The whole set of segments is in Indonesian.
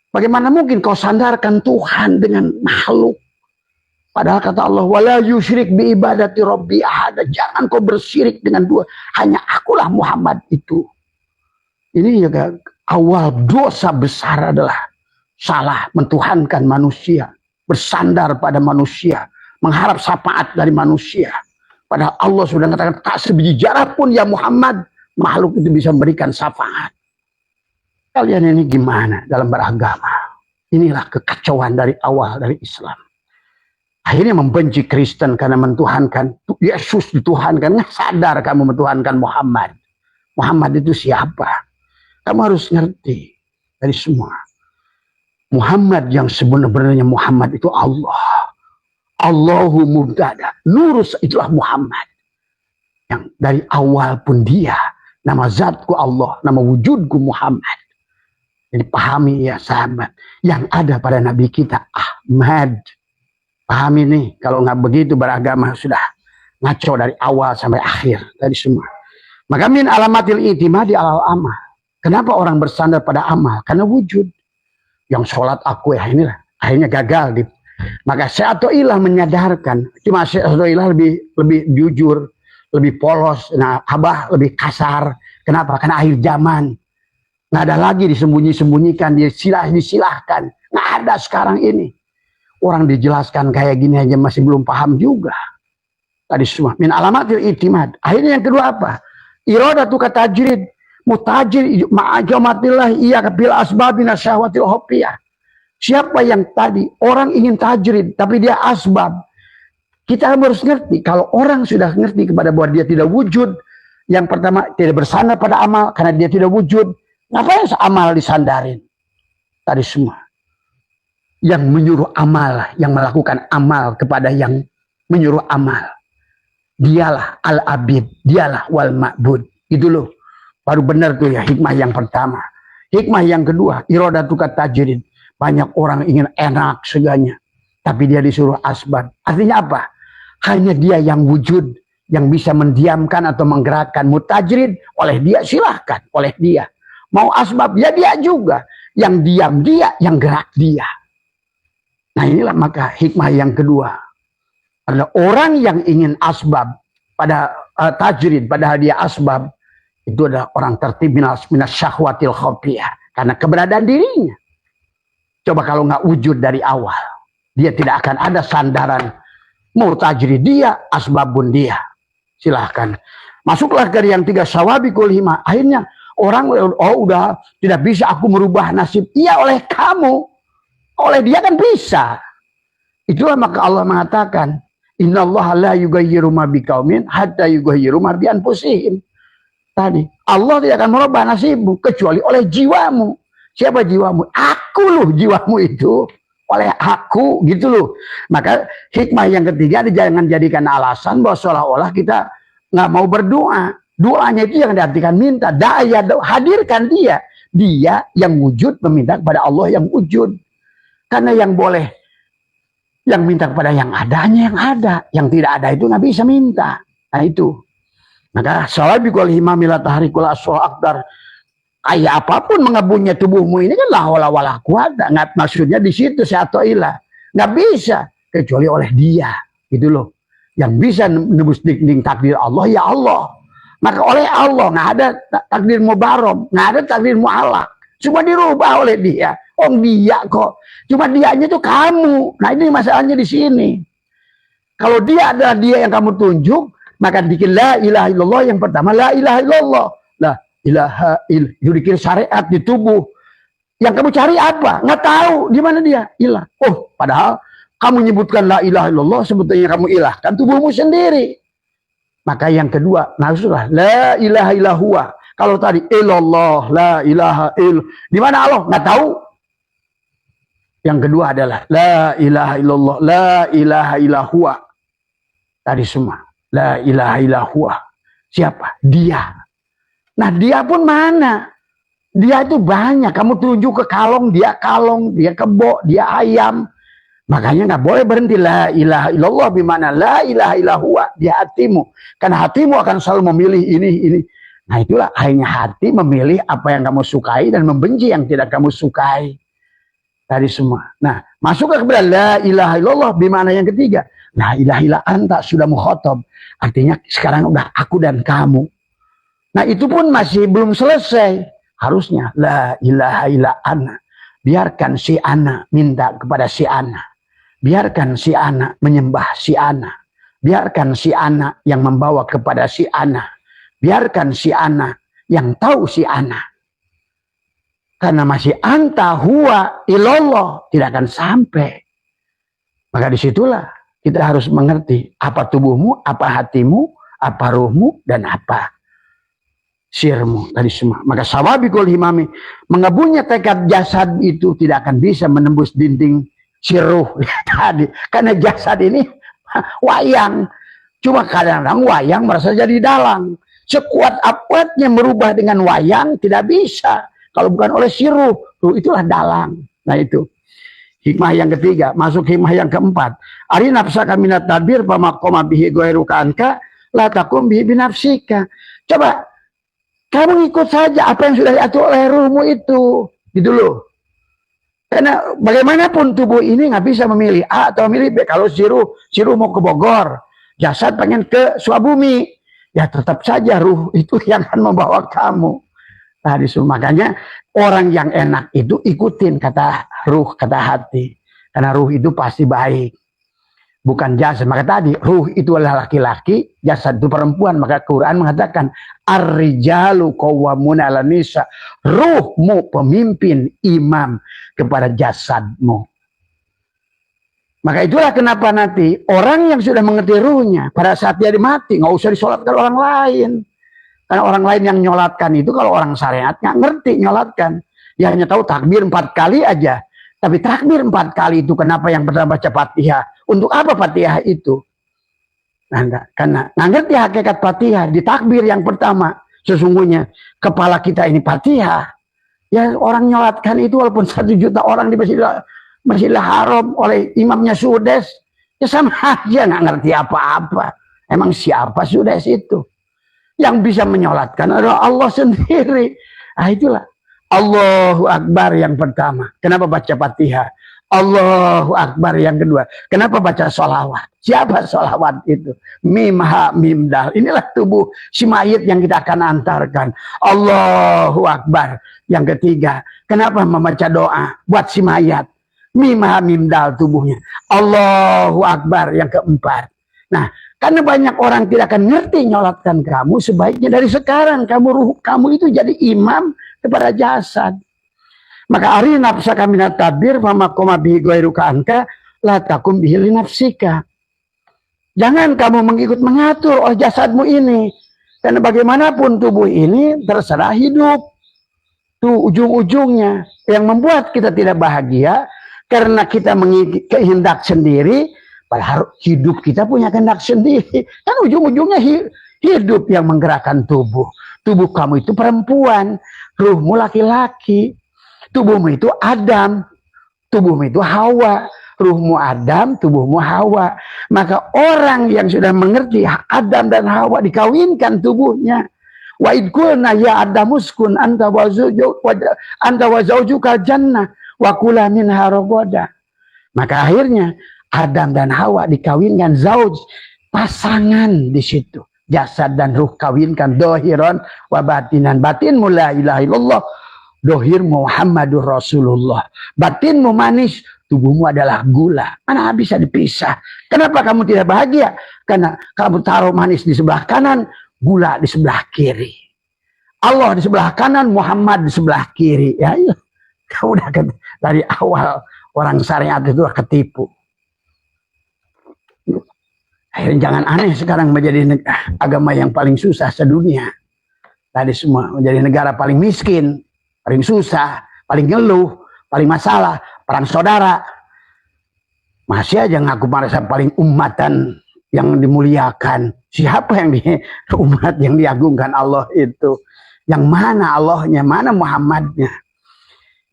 Bagaimana mungkin kau sandarkan Tuhan dengan makhluk? Padahal kata Allah, wala yusyrik bi ibadati rabbi ahada. Jangan kau bersirik dengan dua. Hanya akulah Muhammad itu. Ini juga awal dosa besar adalah salah mentuhankan manusia. Bersandar pada manusia. Mengharap syafaat dari manusia. Padahal Allah sudah mengatakan, tak sebiji jarak pun ya Muhammad, makhluk itu bisa memberikan syafaat. Kalian ini gimana dalam beragama? Inilah kekacauan dari awal dari Islam. Akhirnya membenci Kristen karena mentuhankan Yesus, dituhankan. Nggak sadar kamu mentuhankan Muhammad. Muhammad itu siapa? Kamu harus ngerti dari semua. Muhammad yang sebenarnya Muhammad itu Allah. Allahu mubtada. Nurus itulah Muhammad. Yang dari awal pun dia. Nama zatku Allah. Nama wujudku Muhammad. Jadi pahami ya sahabat. Yang ada pada Nabi kita Ahmad. Pahami nih, kalau nggak begitu beragama sudah ngaco dari awal sampai akhir dari semua. Maka min alamatil itimadi alal amal. Kenapa orang bersandar pada amal? Karena wujud. Yang sholat aku ya inilah akhirnya gagal. Maka Syai'atullah menyadarkan. Cuma Syai'atullah lebih jujur, lebih polos. Nah, Abah lebih kasar. Kenapa? Karena akhir zaman. Nggak ada lagi disembunyi-sembunyikan, disilahkan. Nggak ada sekarang ini. Orang dijelaskan kayak gini aja masih belum paham juga. Tadi semua. Min alamatil itimad. Akhirnya yang kedua apa? Iradatu katajrid. Mutajir ma'ajamatillah iya bil asbabina syahwatil hopiyah. Siapa yang tadi orang ingin tajrid tapi dia asbab. Kita harus ngerti. Kalau orang sudah ngerti kepada bahwa dia tidak wujud. Yang pertama tidak bersandar pada amal karena dia tidak wujud. Ngapain amal disandarin? Tadi semua. Yang menyuruh amal, yang melakukan amal kepada yang menyuruh amal. Dialah al-abid, dialah wal ma'bud. Itu loh. Baru benar tuh ya hikmah yang pertama. Hikmah yang kedua, iradatu katajrid. Banyak orang ingin enak segalanya. Tapi dia disuruh asbab. Artinya apa? Hanya dia yang wujud, yang bisa mendiamkan atau menggerakkan. Mutajrid oleh dia, silahkan oleh dia. Mau asbab, ya dia juga. Yang diam dia, yang gerak dia. Nah inilah maka hikmah yang kedua. Adalah orang yang ingin asbab pada tajrid, padahal dia asbab, itu adalah orang tertib minas syahwatil khafiyah. Karena keberadaan dirinya. Coba kalau nggak wujud dari awal. Dia tidak akan ada sandaran. Mau tajrid dia, asbabun dia. Silahkan. Masuklah ke yang tiga sawabikul hima. Akhirnya orang, udah tidak bisa aku merubah nasib. Iya oleh kamu. Oleh dia kan bisa. Itulah maka Allah mengatakan, innallaha la yughayyiru ma biqaumin hatta yughayyiru ma bi anfusihim. Tadi, Allah tidak akan merubah nasibmu kecuali oleh jiwamu. Siapa jiwamu? Aku loh jiwamu itu. Oleh aku gitu loh. Maka hikmah yang ketiga, jangan jadikan alasan bahwa seolah-olah kita nggak mau berdoa. Doanya itu yang diartikan minta. Daya, hadirkan dia. Dia yang wujud meminta kepada Allah yang wujud. Karena yang boleh, yang minta kepada yang adanya yang ada. Yang tidak ada itu nggak bisa minta. Nah itu. Maka salabikul himamila tahrikul aswal akdar. Kayak apapun mengebunnya tubuhmu ini kan la wala quwata. Nggak, maksudnya di situ Syai'atullah. Nggak bisa. Kecuali oleh dia. Gitu loh. Yang bisa menembus dinding takdir Allah, ya Allah. Maka oleh Allah nggak ada takdir mubarak. Nggak ada takdir mu'alak. Cuma dirubah oleh dia. Oh dia kok. Cuma dianya tuh kamu. Nah ini masalahnya di sini. Kalau dia adalah dia yang kamu tunjuk, maka dikir la ilaha illallah yang pertama. La ilaha illallah. La ilaha illallah. Dikir syariat di tubuh. Yang kamu cari apa? Nggak tahu. Di mana dia? Ilah. Oh padahal kamu nyebutkan la ilaha illallah. Sebetulnya kamu ilahkan tubuhmu sendiri. Maka yang kedua. Nasulah. La ilaha illallah. Kalau tadi illallah, la ilaha ill. Di mana Allah? Nggak tahu. Yang kedua adalah la ilaha illallah, la ilaha illallah. Tadi semua. La ilaha illallah. Siapa? Dia. Nah dia pun mana? Dia itu banyak. Kamu tunjuk ke kalong, dia kebo, dia ayam. Makanya nggak boleh berhenti la ilaha illallah bimana la ilaha illallah di hatimu. Karena hatimu akan selalu memilih ini. Nah itulah akhirnya hati memilih apa yang kamu sukai dan membenci yang tidak kamu sukai. Tadi semua. Nah, masuk kepada la ilaha illallah bimana yang ketiga. La ilaha illa anta sudah mukhatab. Artinya sekarang udah aku dan kamu. Nah, itu pun masih belum selesai. Harusnya la ilaha illa ana. Biarkan si ana minta kepada si ana. Biarkan si ana menyembah si ana. Biarkan si ana yang membawa kepada si ana. Biarkan si ana yang tahu si ana. Karena masih anta huwa ilallah tidak akan sampai. Maka disitulah kita harus mengerti apa tubuhmu, apa hatimu, apa ruhmu, dan apa sirmu tadi semua. Maka sawabikul himami, mengebunya tekad jasad itu tidak akan bisa menembus dinding siruh tadi. Karena jasad ini wayang. Cuma kadang-kadang wayang merasa jadi dalang. Sekuat apapnya merubah dengan wayang tidak bisa. Kalau bukan oleh siruh, itulah dalang. Nah itu hikmah yang ketiga. Masuk hikmah yang keempat. Ari nafsaka minat tadbir pamakoma bihi goeruka anka la takum bihi binafsika. Coba kamu ikut saja apa yang sudah diatur oleh ruhmu itu. Gitu loh. Karena bagaimanapun tubuh ini nggak bisa memilih A atau memilih B. Kalau siruh mau ke Bogor, jasad pengen ke Suabumi, ya tetap saja ruh itu yang akan membawa kamu. Tadi makanya orang yang enak itu ikutin kata ruh, kata hati. Karena ruh itu pasti baik. Bukan jasad. Maka tadi ruh itu adalah laki-laki, jasad itu perempuan. Maka Quran mengatakan ar-rijalu qawwamuna 'alan nisa. Ruhmu pemimpin, imam kepada jasadmu. Maka itulah kenapa nanti orang yang sudah mengerti ruhnya pada saat dia mati nggak usah disolatkan orang lain. Karena orang lain yang nyolatkan itu kalau orang syariat nggak ngerti nyolatkan. Dia hanya tahu takbir 4 kali aja. Tapi takbir 4 kali itu kenapa yang pertama baca Fatihah? Untuk apa Fatihah itu? Nah, karena nggak ngerti hakikat Fatihah. Di takbir yang pertama sesungguhnya kepala kita ini Fatihah. Ya orang nyolatkan itu walaupun 1 juta orang di Masjidil Haram oleh imamnya Sudes. Ya sama aja nggak ngerti apa-apa. Emang siapa Sudes itu? Yang bisa menyolatkan adalah Allah sendiri. Nah itulah. Allahu Akbar yang pertama. Kenapa baca Fatihah? Allahu Akbar yang kedua. Kenapa baca sholawat? Siapa sholawat itu? Mim, ha, mim, dal. Inilah tubuh si mayit yang kita akan antarkan. Allahu Akbar yang ketiga. Kenapa membaca doa buat si mayat? Mim, ha, mim, dal tubuhnya. Allahu Akbar yang keempat. Nah, karena banyak orang tidak akan ngerti nyolatkan kamu, sebaiknya dari sekarang ruh kamu itu jadi imam kepada jasad. Maka ari nafsaka minat tadbir fama koma bihi ghairuka anka la takum bihi li nafsika. Jangan kamu mengatur jasadmu ini. Karena bagaimanapun tubuh ini terserah hidup. Tuh ujung-ujungnya yang membuat kita tidak bahagia karena kita mengikuti kehendak sendiri. Padahal hidup kita punya kehendak sendiri. Kan ujung-ujungnya hidup yang menggerakkan tubuh. Tubuh kamu itu perempuan. Ruhmu laki-laki. Tubuhmu itu Adam. Tubuhmu itu Hawa. Ruhmu Adam, tubuhmu Hawa. Maka orang yang sudah mengerti Adam dan Hawa dikawinkan tubuhnya. Wa idkulna ya Adamuskun anta wa zawjuka jannah wa kula minha ragadan. Maka akhirnya Adam dan Hawa dikawinkan zauj, pasangan di situ. Jasad dan ruh kawinkan dohiron wa batinan. Batinmu la ilaha illallah, dohirmu Muhammadur Rasulullah. Batinmu manis, tubuhmu adalah gula. Mana bisa dipisah? Kenapa kamu tidak bahagia? Karena kamu taruh manis di sebelah kanan, gula di sebelah kiri. Allah di sebelah kanan, Muhammad di sebelah kiri. Ya, iya. Kamu udah dari awal orang syariat itu ketipu. Akhirnya jangan aneh sekarang menjadi agama yang paling susah sedunia. Tadi semua menjadi negara paling miskin, paling susah, paling ngeluh, paling masalah, perang saudara. Masih aja ngaku merasa paling umatan yang dimuliakan. Siapa yang umat yang diagungkan Allah itu? Yang mana Allahnya, mana Muhammadnya?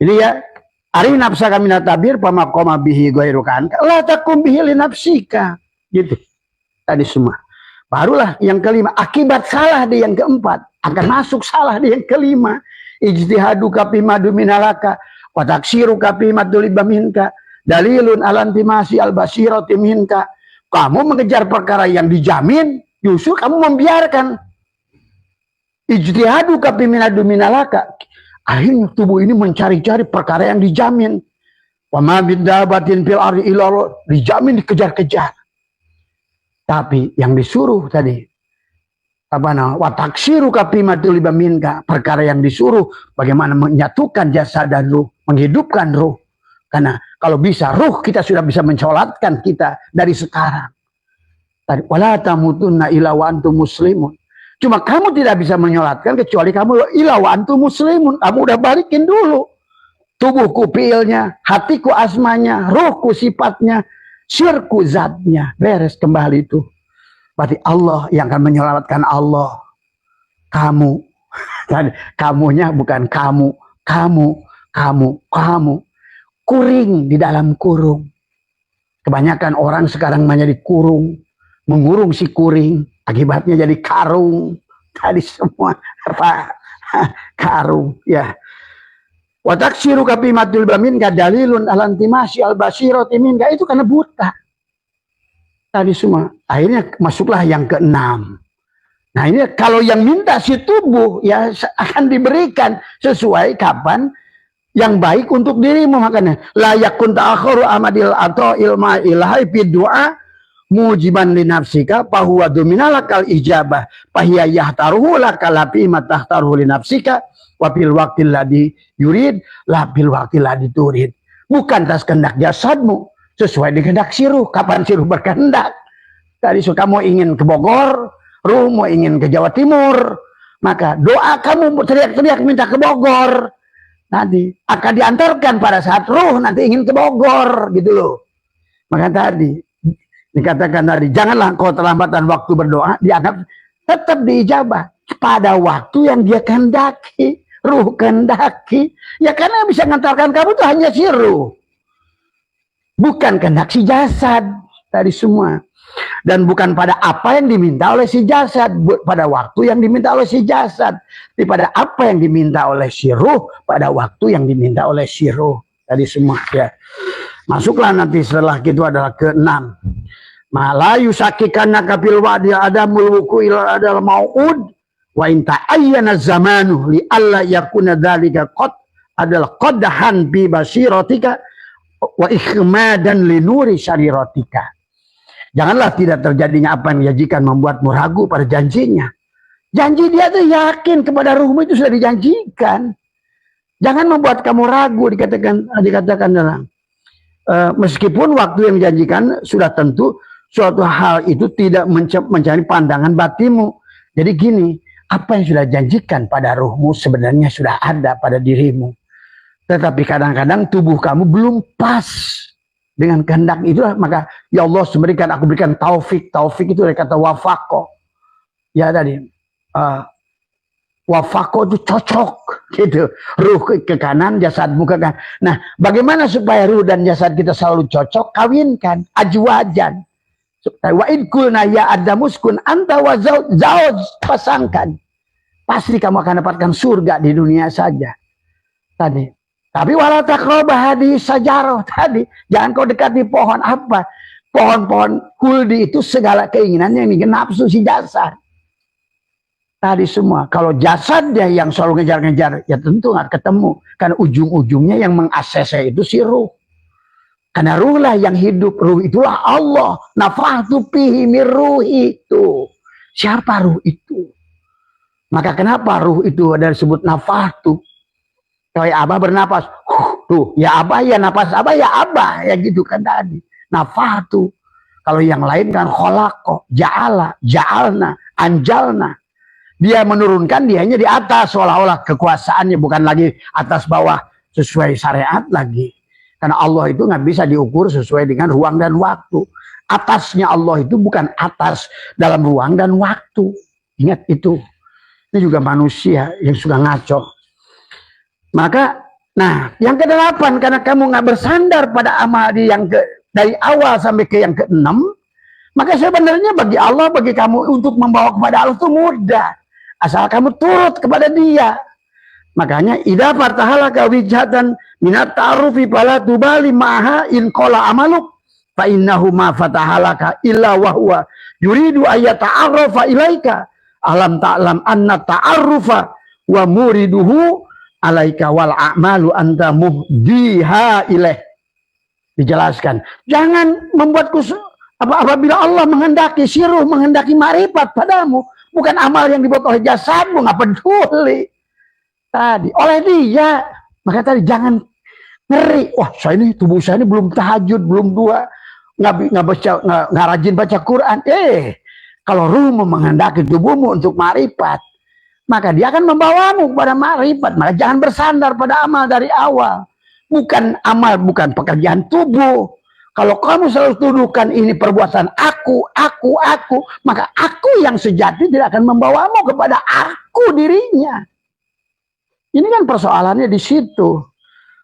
Jadi ya, ari nafsaka minat tabir pamakoma bihi ghairukan la takum bihi li nafsika. Gitu. Tadi semua. Barulah yang kelima, akibat salah di yang keempat, akan masuk salah di yang kelima. Ijtihaduka fi madu minalaka Wa taksiruka fi madluba minka dalilun alantimasi al-basirati minka. Kamu mengejar perkara yang dijamin, justru kamu membiarkan. Ijtihaduka fi minadu minalaka. Akhirnya tubuh ini mencari-cari perkara yang dijamin. Wa ma bidabatin fil ardi illa dijamin, dikejar-kejar. Tapi yang disuruh tadi wa taksiruka fi madluba minka, perkara yang disuruh bagaimana menyatukan jasad dan ruh, menghidupkan ruh. Karena kalau bisa ruh kita sudah bisa mensolatkan kita dari sekarang. Wala tamutunna illa wa antum muslimun. Cuma kamu tidak bisa menyolatkan kecuali kamu illa wa antum muslimun. Kamu udah balikin dulu. Tubuhku fiilnya, hatiku asmanya, ruhku sifatnya, syirku zatnya. Beres kembali itu. Berarti Allah yang akan menyelamatkan Allah. Kamu. Kamunya bukan kamu. Kamu. Kuring di dalam kurung. Kebanyakan orang sekarang menjadi kurung. Mengurung si kuring. Akibatnya jadi karung. Tadi semua apa? Karung. Ya. Wa taksiruka fi madluba minka dalilun alantimasi al-basirati minka. Itu karena buta. Tadi semua. Akhirnya masuklah yang keenam. Nah ini kalau yang minta si tubuh ya akan diberikan sesuai kapan yang baik untuk dirimu. Makanya la yakun ta'akhiru amadil atau ilma ilahi fi du'a mujiban li nafsika fa huwa duminalakal ijabah fa hiya yahtaruhu lakal fi ma tahtaruhu li nafsika wa fil waqtil ladzi yurid la fil waqtil ladzi turid. Bukan atas kehendak jasadmu, sesuai dengan kehendak siruh. Kapan siruh berkehendak? Tadi kamu ingin ke Bogor, ruh mau ingin ke Jawa Timur, maka doa kamu teriak-teriak minta ke Bogor. Nanti akan diantarkan pada saat ruh nanti ingin ke Bogor, gitu loh. Maka tadi dikatakan tadi, janganlah kau terlambatan waktu berdoa, dianggap tetap diijabah pada waktu yang dia kehendaki, ruh kehendaki. Ya karena yang bisa mengantarkan kamu itu hanya si ruh. Bukan kehendak si jasad tadi semua. Dan bukan pada apa yang diminta oleh si jasad, pada waktu yang diminta oleh si jasad, tapi pada apa yang diminta oleh si ruh, pada waktu yang diminta oleh si ruh. Tadi semua ya. Masuklah nanti setelah itu adalah keenam. Ma yusakikanna kafil wa'di adamul wuku ila adal mau'ud wa in ta'ayyana zamanu li alla yakuna dzalika qad adalah qadhan bi basiratika wa ikhmadan li nuri syariratika. Janganlah tidak terjadinya apa yang dijanjikan membuatmu ragu pada janjinya. Janji dia tuh yakin kepada ruhmu itu sudah dijanjikan. Jangan membuat kamu ragu, dikatakan dalam meskipun waktu yang dijanjikan sudah tentu, suatu hal itu tidak mencari pandangan batinmu. Jadi gini, apa yang sudah dijanjikan pada ruhmu sebenarnya sudah ada pada dirimu. Tetapi kadang-kadang tubuh kamu belum pas dengan kehendak itulah, maka ya Allah memberikan, aku berikan taufik. Taufik itu dari kata wafako. Ya tadi wafako itu cocok gitu. Ruh ke kanan, jasadmu ke kanan. Nah, bagaimana supaya ruh dan jasad kita selalu cocok? Kawinkan, ajwajan. Wa in kulna ya adamuskun anta wa zawj, pasangkan. Pasti kamu akan dapatkan surga di dunia saja. Tadi. Tapi wala taqrabah hadis sajarah tadi. Jangan kau dekati pohon apa? Pohon-pohon huldi itu segala keinginannya yang ingin nafsu si jasad. Tadi semua. Kalau jasadnya yang selalu ngejar-ngejar, ya tentu nggak ketemu. Karena ujung-ujungnya yang mengaksesnya itu si ruh. Karena ruh lah yang hidup. Ruh itulah Allah. Nafahtu fihi mir ruhi itu. Siapa ruh itu? Maka kenapa ruh itu ada disebut nafahtu? Kayak abah bernapas, tuh ya abah ya napas abah ya abah ya gitu kan tadi. Nafahtu. Kalau yang lain kan kholako, ja'ala, ja'alna, anjalna. Dia menurunkan, dia hanya di atas seolah-olah kekuasaannya bukan lagi atas bawah sesuai syariat lagi. Karena Allah itu nggak bisa diukur sesuai dengan ruang dan waktu. Atasnya Allah itu bukan atas dalam ruang dan waktu. Ingat itu. Ini juga manusia yang suka ngaco. Maka, nah, yang ke-8, karena kamu nggak bersandar pada amal yang dari awal sampai ke yang ke-6, maka sebenarnya bagi Allah, bagi kamu untuk membawa kepada Allah itu mudah. Asal kamu turut kepada Dia. Makanya idza fatahalaka wijhatan minat ta'arufi fala tubali ma'aha in qala amaluk fa innahu ma fatahalaka illa wa huwa yuridu ayata'arrafa ilaika alam ta'lam anna ta'arrufa wa muriduhu alaika wal a'malu anta muhdiha ilaih. Dijelaskan, jangan membuatku apabila Allah menghendaki siruh, menghendaki marifat padamu, bukan amal yang dibuat oleh jasadmu, nggak peduli. Tadi oleh dia, maka tadi jangan ngeri. Wah, tubuh saya ini belum tahajud, belum dua, nggak rajin baca Quran. Kalau ruhmu menghendaki tubuhmu untuk marifat, maka dia akan membawamu kepada marifat. Maka jangan bersandar pada amal dari awal. Bukan amal, bukan pekerjaan tubuh. Kalau kamu selalu tuduhkan ini perbuatan aku, maka aku yang sejati tidak akan membawamu kepada aku dirinya. Ini kan persoalannya di situ.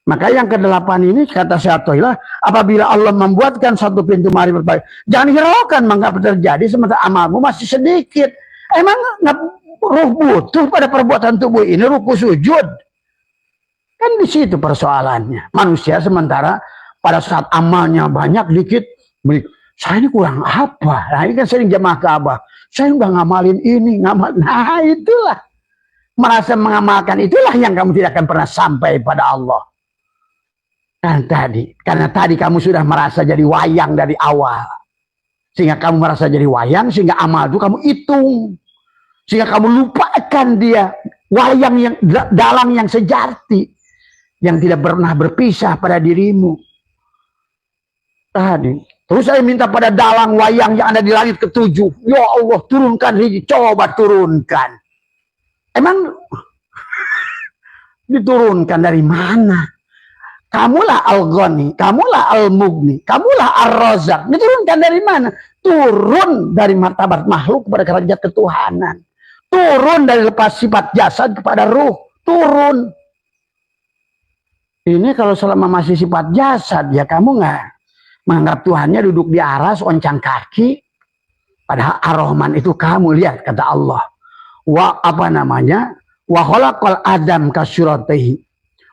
Maka yang ke-8 ini kata Syatoilah, apabila Allah membuatkan satu pintu marifat, jangan hiraukan mengapa terjadi sementara amalmu masih sedikit. Emang ruh butuh pada perbuatan tubuh ini, ruku sujud? Kan di situ persoalannya. Manusia sementara pada saat amalnya banyak dikit, saya ini kurang apa? Nah ini kan sering jamaah ke Abah, saya udah ngamalin ini, nah itulah. Merasa mengamalkan itulah yang kamu tidak akan pernah sampai pada Allah. Karena tadi kamu sudah merasa jadi wayang dari awal. Sehingga kamu merasa jadi wayang, sehingga amal itu kamu hitung. Sehingga kamu lupakan dia, wayang yang dalang yang sejati. Yang tidak pernah berpisah pada dirimu. Terus saya minta pada dalang wayang yang ada di langit ke-7. Ya Allah, turunkan, coba turunkan. Emang diturunkan dari mana? Kamulah Al-Ghani, kamulah Al-Mughni, kamulah Ar-Razak. Diturunkan dari mana? Turun dari martabat makhluk kepada kerajaan ketuhanan. Turun dari lepas sifat jasad kepada ruh. Turun. Ini kalau selama masih sifat jasad, ya kamu nggak menganggap Tuhannya duduk di aras, oncang kaki. Padahal Ar-Rahman itu kamu, lihat kata Allah. Wa khalaqal adam kasuratihi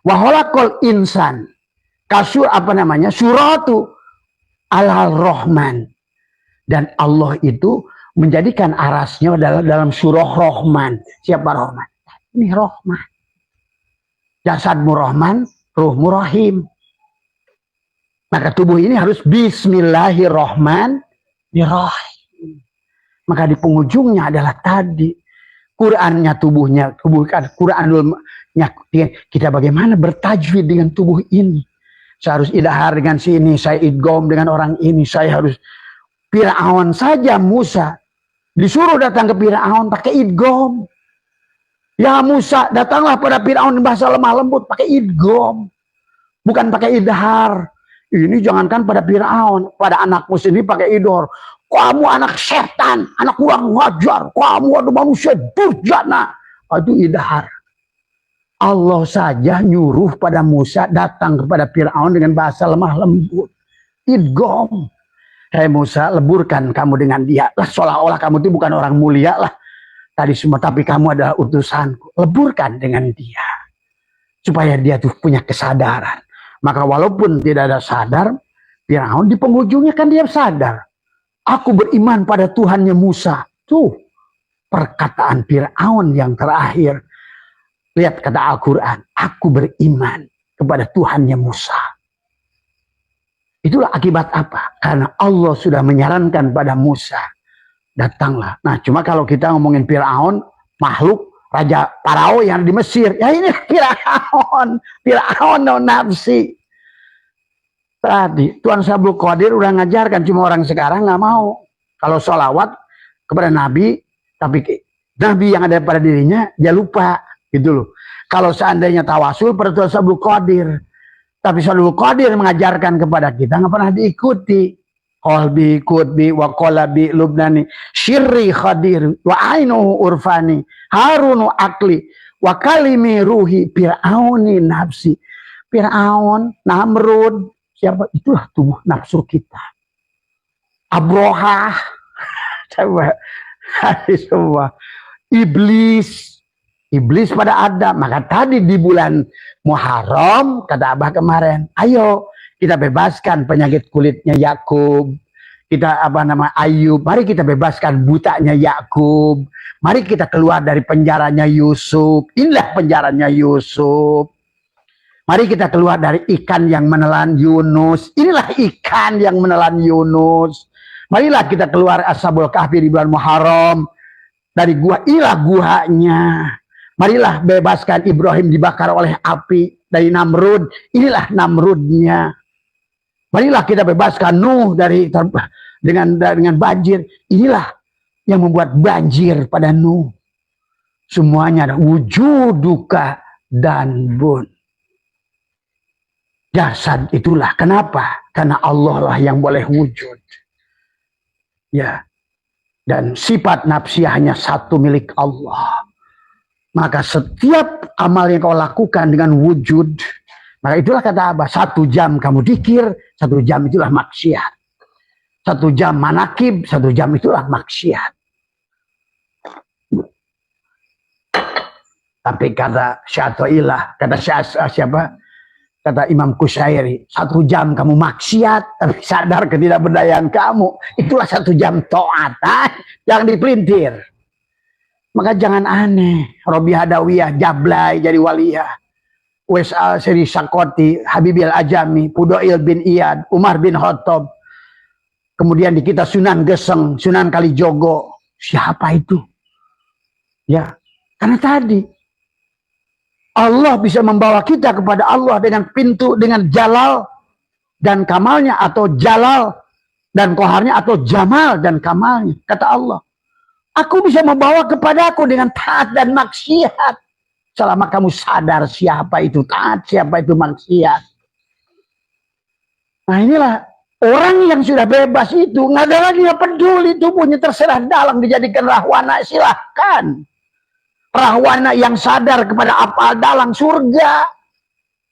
wa khalaqal insan suratu alal rahman. Dan Allah itu menjadikan arasnya dalam surah Rahman. Siapa Rahman? Ini Rahman. Jasadmu Rahman, ruhmu Rahim. Maka tubuh ini harus Bismillahirrahmanirrahim. Maka di penghujungnya adalah tadi Qurannya Qurannya kita bagaimana bertajwid dengan tubuh ini. Saya harus idhar dengan sini, saya idgham dengan orang ini, saya harus Fir'aun saja Musa disuruh datang ke Fir'aun pakai idgham. Ya Musa, datanglah pada Fir'aun bahasa lemah lembut pakai idgham. Bukan pakai idhar. Ini jangankan pada Fir'aun, pada anakmu sendiri pakai idhar. Kamu anak setan, anak kurang ngajar, kamu ada manusia durjana. Itu idhar. Allah saja nyuruh pada Musa datang kepada Fir'aun dengan bahasa lemah lembut. Idgham. Hei Musa, leburkan kamu dengan dia. Lah seolah-olah kamu itu bukan orang mulia lah. Tadi semua, tapi kamu adalah utusanku. Leburkan dengan dia. Supaya dia tuh punya kesadaran. Maka walaupun tidak ada sadar, Fir'aun di penghujungnya kan dia sadar. Aku beriman pada Tuhannya Musa. Tuh perkataan Fir'aun yang terakhir. Lihat kata Al-Quran. Aku beriman kepada Tuhannya Musa. Itulah akibat apa? Karena Allah sudah menyarankan pada Musa. Datanglah. Nah cuma kalau kita ngomongin Fir'aun, makhluk Raja Parao yang di Mesir. Ya ini Fir'aun. Fir'aun nafsi. Tadi Tuan Sabul Qadir udah ngajarkan, cuma orang sekarang nggak mau. Kalau sholawat kepada Nabi, tapi Nabi yang ada pada dirinya dia lupa gitu loh. Kalau seandainya tawasul pada Tuan Sabul Qadir, tapi Sabul Qadir mengajarkan kepada kita nggak pernah diikuti. Qalbi qutbi wa qalabi lubnani syirri khadir wa ainuhu urfani harunu akli wa kalimi ruhi fir'auni nafsi. Fir'aun, Namrud, siapa? Itulah tubuh nafsu kita. Abrohah, coba, semua iblis, iblis pada Adam. Maka tadi di bulan Muharram kata Abah kemarin, ayo kita bebaskan penyakit kulitnya Yakub, kita Ayub, mari kita bebaskan butanya Yakub, mari kita keluar dari penjaranya Yusuf. Inilah penjaranya Yusuf. Mari kita keluar dari ikan yang menelan Yunus. Inilah ikan yang menelan Yunus. Marilah kita keluar Ashabul Kahfi di bulan Muharram dari gua. Inilah guanya. Marilah bebaskan Ibrahim dibakar oleh api dari Namrud. Inilah Namrudnya. Marilah kita bebaskan Nuh dari dengan banjir. Inilah yang membuat banjir pada Nuh. Semuanya ada wujuduka dan bun. Jasad itulah. Kenapa? Karena Allah lah yang boleh wujud. Ya. Dan sifat nafsiyah hanya satu milik Allah. Maka setiap amal yang kau lakukan dengan wujud, maka itulah kata Abah, 1 jam kamu dikir, 1 jam itulah maksiat. 1 jam manakib, 1 jam itulah maksiat. Tapi kata Syato'ilah, kata siapa? Kata Imam Kusyairi, 1 jam kamu maksiat, tapi sadar ketidakberdayaan kamu. Itulah 1 jam taat. Jangan dipelintir. Maka jangan aneh. Robi Hadawiyah, Jablay jadi waliyah. Wes Al-Siri Sakoti, Habibil Ajami, Pudoil bin Iyad, Umar bin Khattab. Kemudian di kita Sunan Geseng, Sunan Kalijogo. Siapa itu? Ya, karena tadi Allah bisa membawa kita kepada Allah dengan pintu, dengan jalal dan kamalnya, atau jalal dan koharnya, atau jamal dan kamalnya. Kata Allah, aku bisa membawa kepadaku dengan taat dan maksiat. Selama kamu sadar siapa itu taat, siapa itu maksiat. Nah inilah orang yang sudah bebas itu, nggak ada lagi yang peduli tubuhnya terserah dalam dijadikan rahwana, silahkan. Rahwana yang sadar kepada apal dalam surga.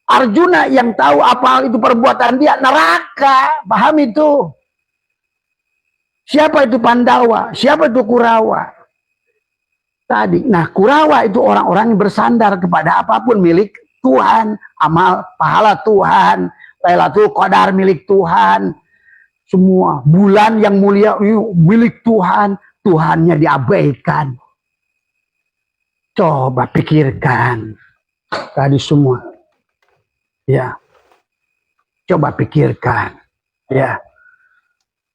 Arjuna yang tahu apal itu perbuatan dia neraka. Paham itu? Siapa itu Pandawa? Siapa itu Kurawa? Tadi. Nah Kurawa itu orang-orang yang bersandar kepada apapun milik Tuhan. Amal pahala Tuhan. Lailatul Qadar milik Tuhan. Semua. Bulan yang mulia milik Tuhan. Tuhannya diabaikan. Coba pikirkan tadi semua, ya. Coba pikirkan, ya.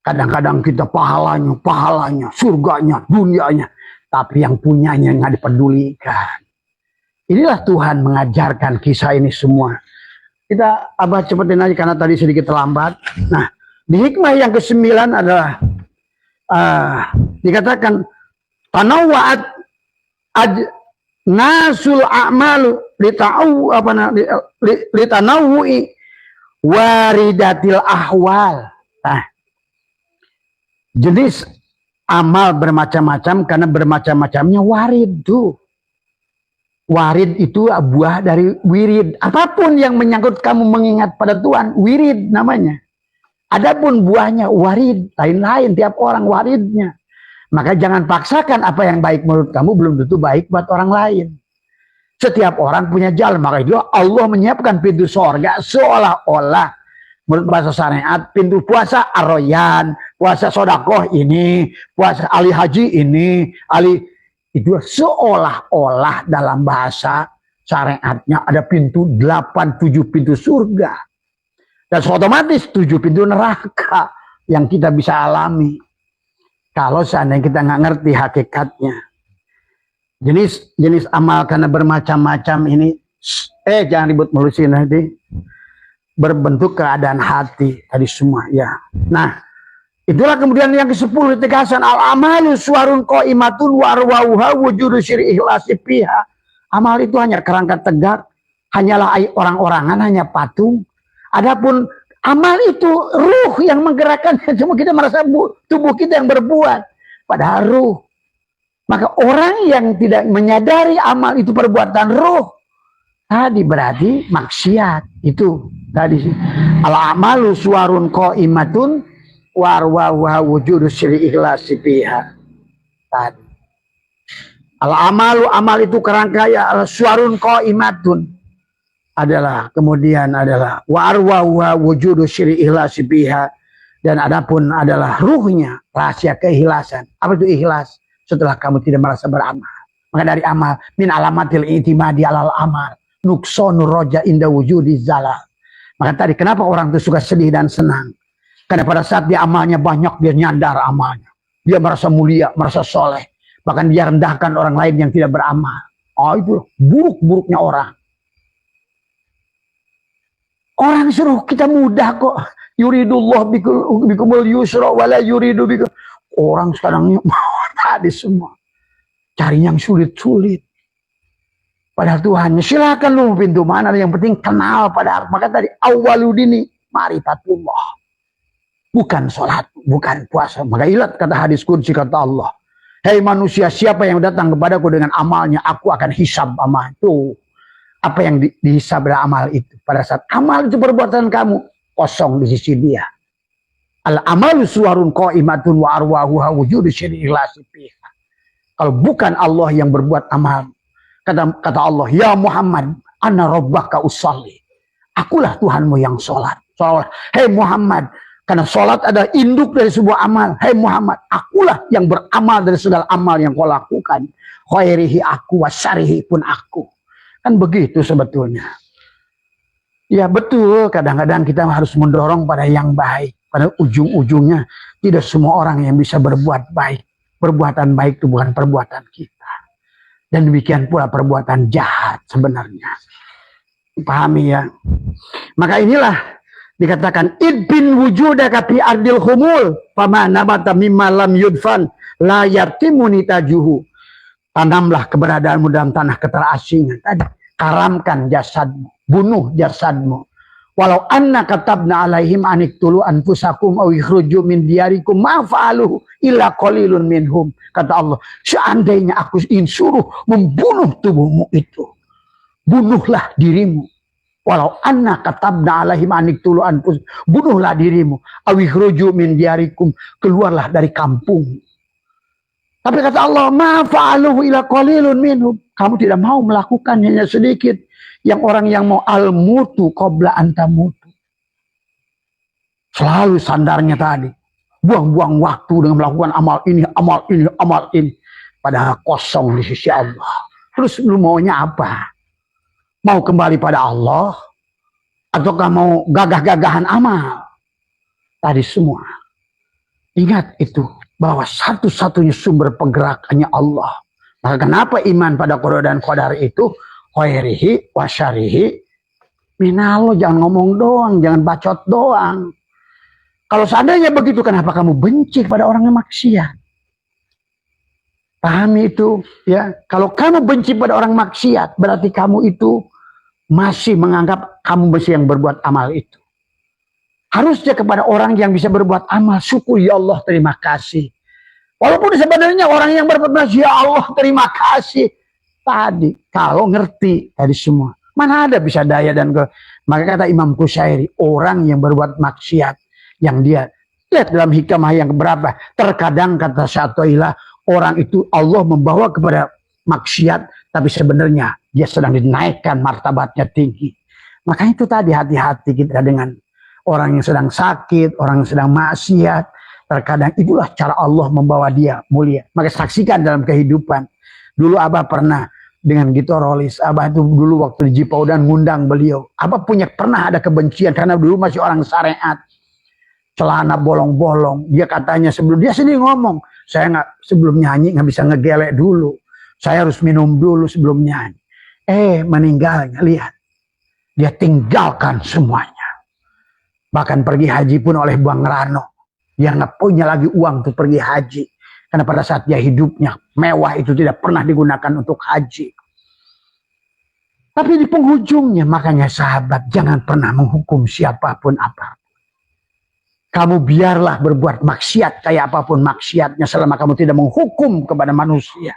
Kadang-kadang kita pahalanya, surganya, dunianya, tapi yang punyanya nggak dipedulikan. Inilah Tuhan mengajarkan kisah ini semua. Kita Abah cepetin aja karena tadi sedikit terlambat. Nah, di hikmah yang ke-9 adalah dikatakan tanawwa'at nasul a'malu litanawu'i waridatil ahwal. Nah, jenis amal bermacam-macam karena bermacam-macamnya warid tuh. Warid itu buah dari wirid. Apapun yang menyangkut kamu mengingat pada Tuhan, wirid namanya. Adapun buahnya warid, lain-lain tiap orang waridnya. Maka jangan paksakan apa yang baik menurut kamu belum tentu baik buat orang lain. Setiap orang punya jalan. Maka itu Allah menyiapkan pintu sorga seolah-olah menurut bahasa syariat pintu puasa Ar-Royan, puasa sodakoh ini, puasa Ali Haji ini, Ali itu seolah-olah dalam bahasa syariatnya ada pintu 8-7 pintu surga. Dan otomatis 7 pintu neraka yang kita bisa alami. Kalau seandainya kita nggak ngerti hakikatnya. Jenis amal karena bermacam-macam ini. Jangan ribut melusin nanti. Berbentuk keadaan hati. Tadi semua ya. Nah. Itulah kemudian yang ke-10 ditegaskan. Al-amalu suwarun qa'imatun warwauha wujudu syiri ikhlasi piha. Amal itu hanya kerangka tegak. Hanyalah orang-orangan, hanya patung. Adapun amal itu ruh yang menggerakkannya. Cuma kita merasa tubuh kita yang berbuat. Padahal ruh. Maka orang yang tidak menyadari amal itu perbuatan ruh. Tadi berarti maksiat. Itu tadi sih. Al-amalu suwarun qa'imatun warwaha wujudu syiri ikhlasi fiha. Tadi. Al-amalu, amal itu kerangkaya, suarun qaimatun adalah, kemudian adalah wa arwaha wujudu syiri ikhlasi biha, dan adapun adalah ruhnya, rahasia keikhlasan. Apa itu ikhlas? Setelah kamu tidak merasa beramal. Maka dari amal, min alamatil itimadi alal amal, nuksonur roja inda wujudi zalal. Maka tadi kenapa orang itu suka sedih dan senang? Karena pada saat dia amalnya banyak, dia nyandar amalnya. Dia merasa mulia, merasa soleh. Bahkan dia rendahkan orang lain yang tidak beramal. Oh, itu buruk-buruknya orang. Orang suruh kita mudah kok. Yuridullah bikumul yusra wala yuridu bikum. Orang sekarang mau tadi semua. Cari yang sulit-sulit. Padahal Tuhannya, silakan lu pintu mana, yang penting kenal pada. Maka tadi awaludini marifatullah. Bukan sholat, bukan puasa. Maka ilat kata hadis qudsi, kata Allah. Hei manusia, siapa yang datang kepadaku dengan amalnya, aku akan hisab amal itu. Apa yang dihisab dari amal itu? Pada saat amal itu perbuatan kamu, kosong di sisi dia. Al-amalu suwarun qaimatun wa arwahuha wujudu syiri ikhlasi biha. Kalau bukan Allah yang berbuat amal, kata Allah, ya Muhammad, ana rabbaka usalli. Akulah Tuhanmu yang sholat. Hei Muhammad, karena sholat adalah induk dari sebuah amal. Hei Muhammad, akulah yang beramal dari segala amal yang kau lakukan. Khairihi aku, wasyarihi pun aku. Kan begitu sebetulnya. Ya betul, kadang-kadang kita harus mendorong pada yang baik. Pada ujung-ujungnya, tidak semua orang yang bisa berbuat baik. Perbuatan baik itu bukan perbuatan kita. Dan demikian pula perbuatan jahat sebenarnya. Pahami ya? Maka inilah dikatakan idbin wujudaka fi ardil humul fama nabata mimma lam yudfan la yartimuni tajuhu. Tanamlah keberadaanmu dalam tanah keterasingan. Tadi karamkan jasadmu, bunuh jasadmu. Walau anna katabna alaihim aniktulu anfusakum aw ikhruju min diyarikum ma fa'aluhu illa qalilun minhum. Kata Allah, seandainya aku ingin suruh membunuh tubuhmu itu, bunuhlah dirimu. Walau anna katabna alaihim aniktulu anfusakum, bunuhlah dirimu. Aw ikhruju min diyarikum, keluarlah dari kampung. Tapi kata Allah, ma fa'aluhu illa qalilun minhum. Kamu tidak mau melakukan, hanya sedikit. Yang orang yang mau al-mutu qabla antamutu. Selalu sandarnya tadi. Buang-buang waktu dengan melakukan amal ini, amal ini, amal ini. Padahal kosong di sisi Allah. Terus lu maunya apa? Mau kembali pada Allah? Ataukah mau gagah-gagahan amal? Tadi semua. Ingat itu. Bahwa satu-satunya sumber penggerak hanya Allah. Maka kenapa iman pada qada dan qadar itu khairihi wa syarihi minallah. Jangan ngomong doang, jangan bacot doang. Kalau seandainya begitu, kenapa kamu benci pada orang yang maksiat? Pahami itu ya. Kalau kamu benci pada orang maksiat, berarti kamu itu masih menganggap kamu masih yang berbuat amal itu. Harusnya kepada orang yang bisa berbuat amal, syukur ya Allah, terima kasih. Walaupun sebenarnya orang yang berbuat amal, ya Allah terima kasih. Tadi kalau ngerti tadi semua, mana ada bisa daya dan maka kata Imam Qushairi, orang yang berbuat maksiat, yang dia lihat dalam hikmah yang berapa, terkadang kata Syatoilah, orang itu Allah membawa kepada maksiat, tapi sebenarnya dia sedang dinaikkan martabatnya tinggi. Maka itu tadi hati-hati kita dengan orang yang sedang sakit, orang yang sedang maksiat. Terkadang itulah cara Allah membawa dia mulia. Maka saksikan dalam kehidupan. Dulu Abah pernah dengan Gitorolis. Abah itu dulu waktu di Jipaudan ngundang beliau. Abah pernah ada kebencian karena dulu masih orang syariat. Celana bolong-bolong. Dia katanya sebelum dia sendiri ngomong, saya nggak sebelum nyanyi nggak bisa ngegelek dulu. Saya harus minum dulu sebelum nyanyi. Meninggalnya lihat. Dia tinggalkan semuanya. Bahkan pergi haji pun oleh Bang Rano. Dia nggak punya lagi uang untuk pergi haji. Karena pada saat dia hidupnya, mewah itu tidak pernah digunakan untuk haji. Tapi di penghujungnya, makanya sahabat, jangan pernah menghukum siapapun apa. Kamu biarlah berbuat maksiat kayak apapun maksiatnya, selama kamu tidak menghukum kepada manusia.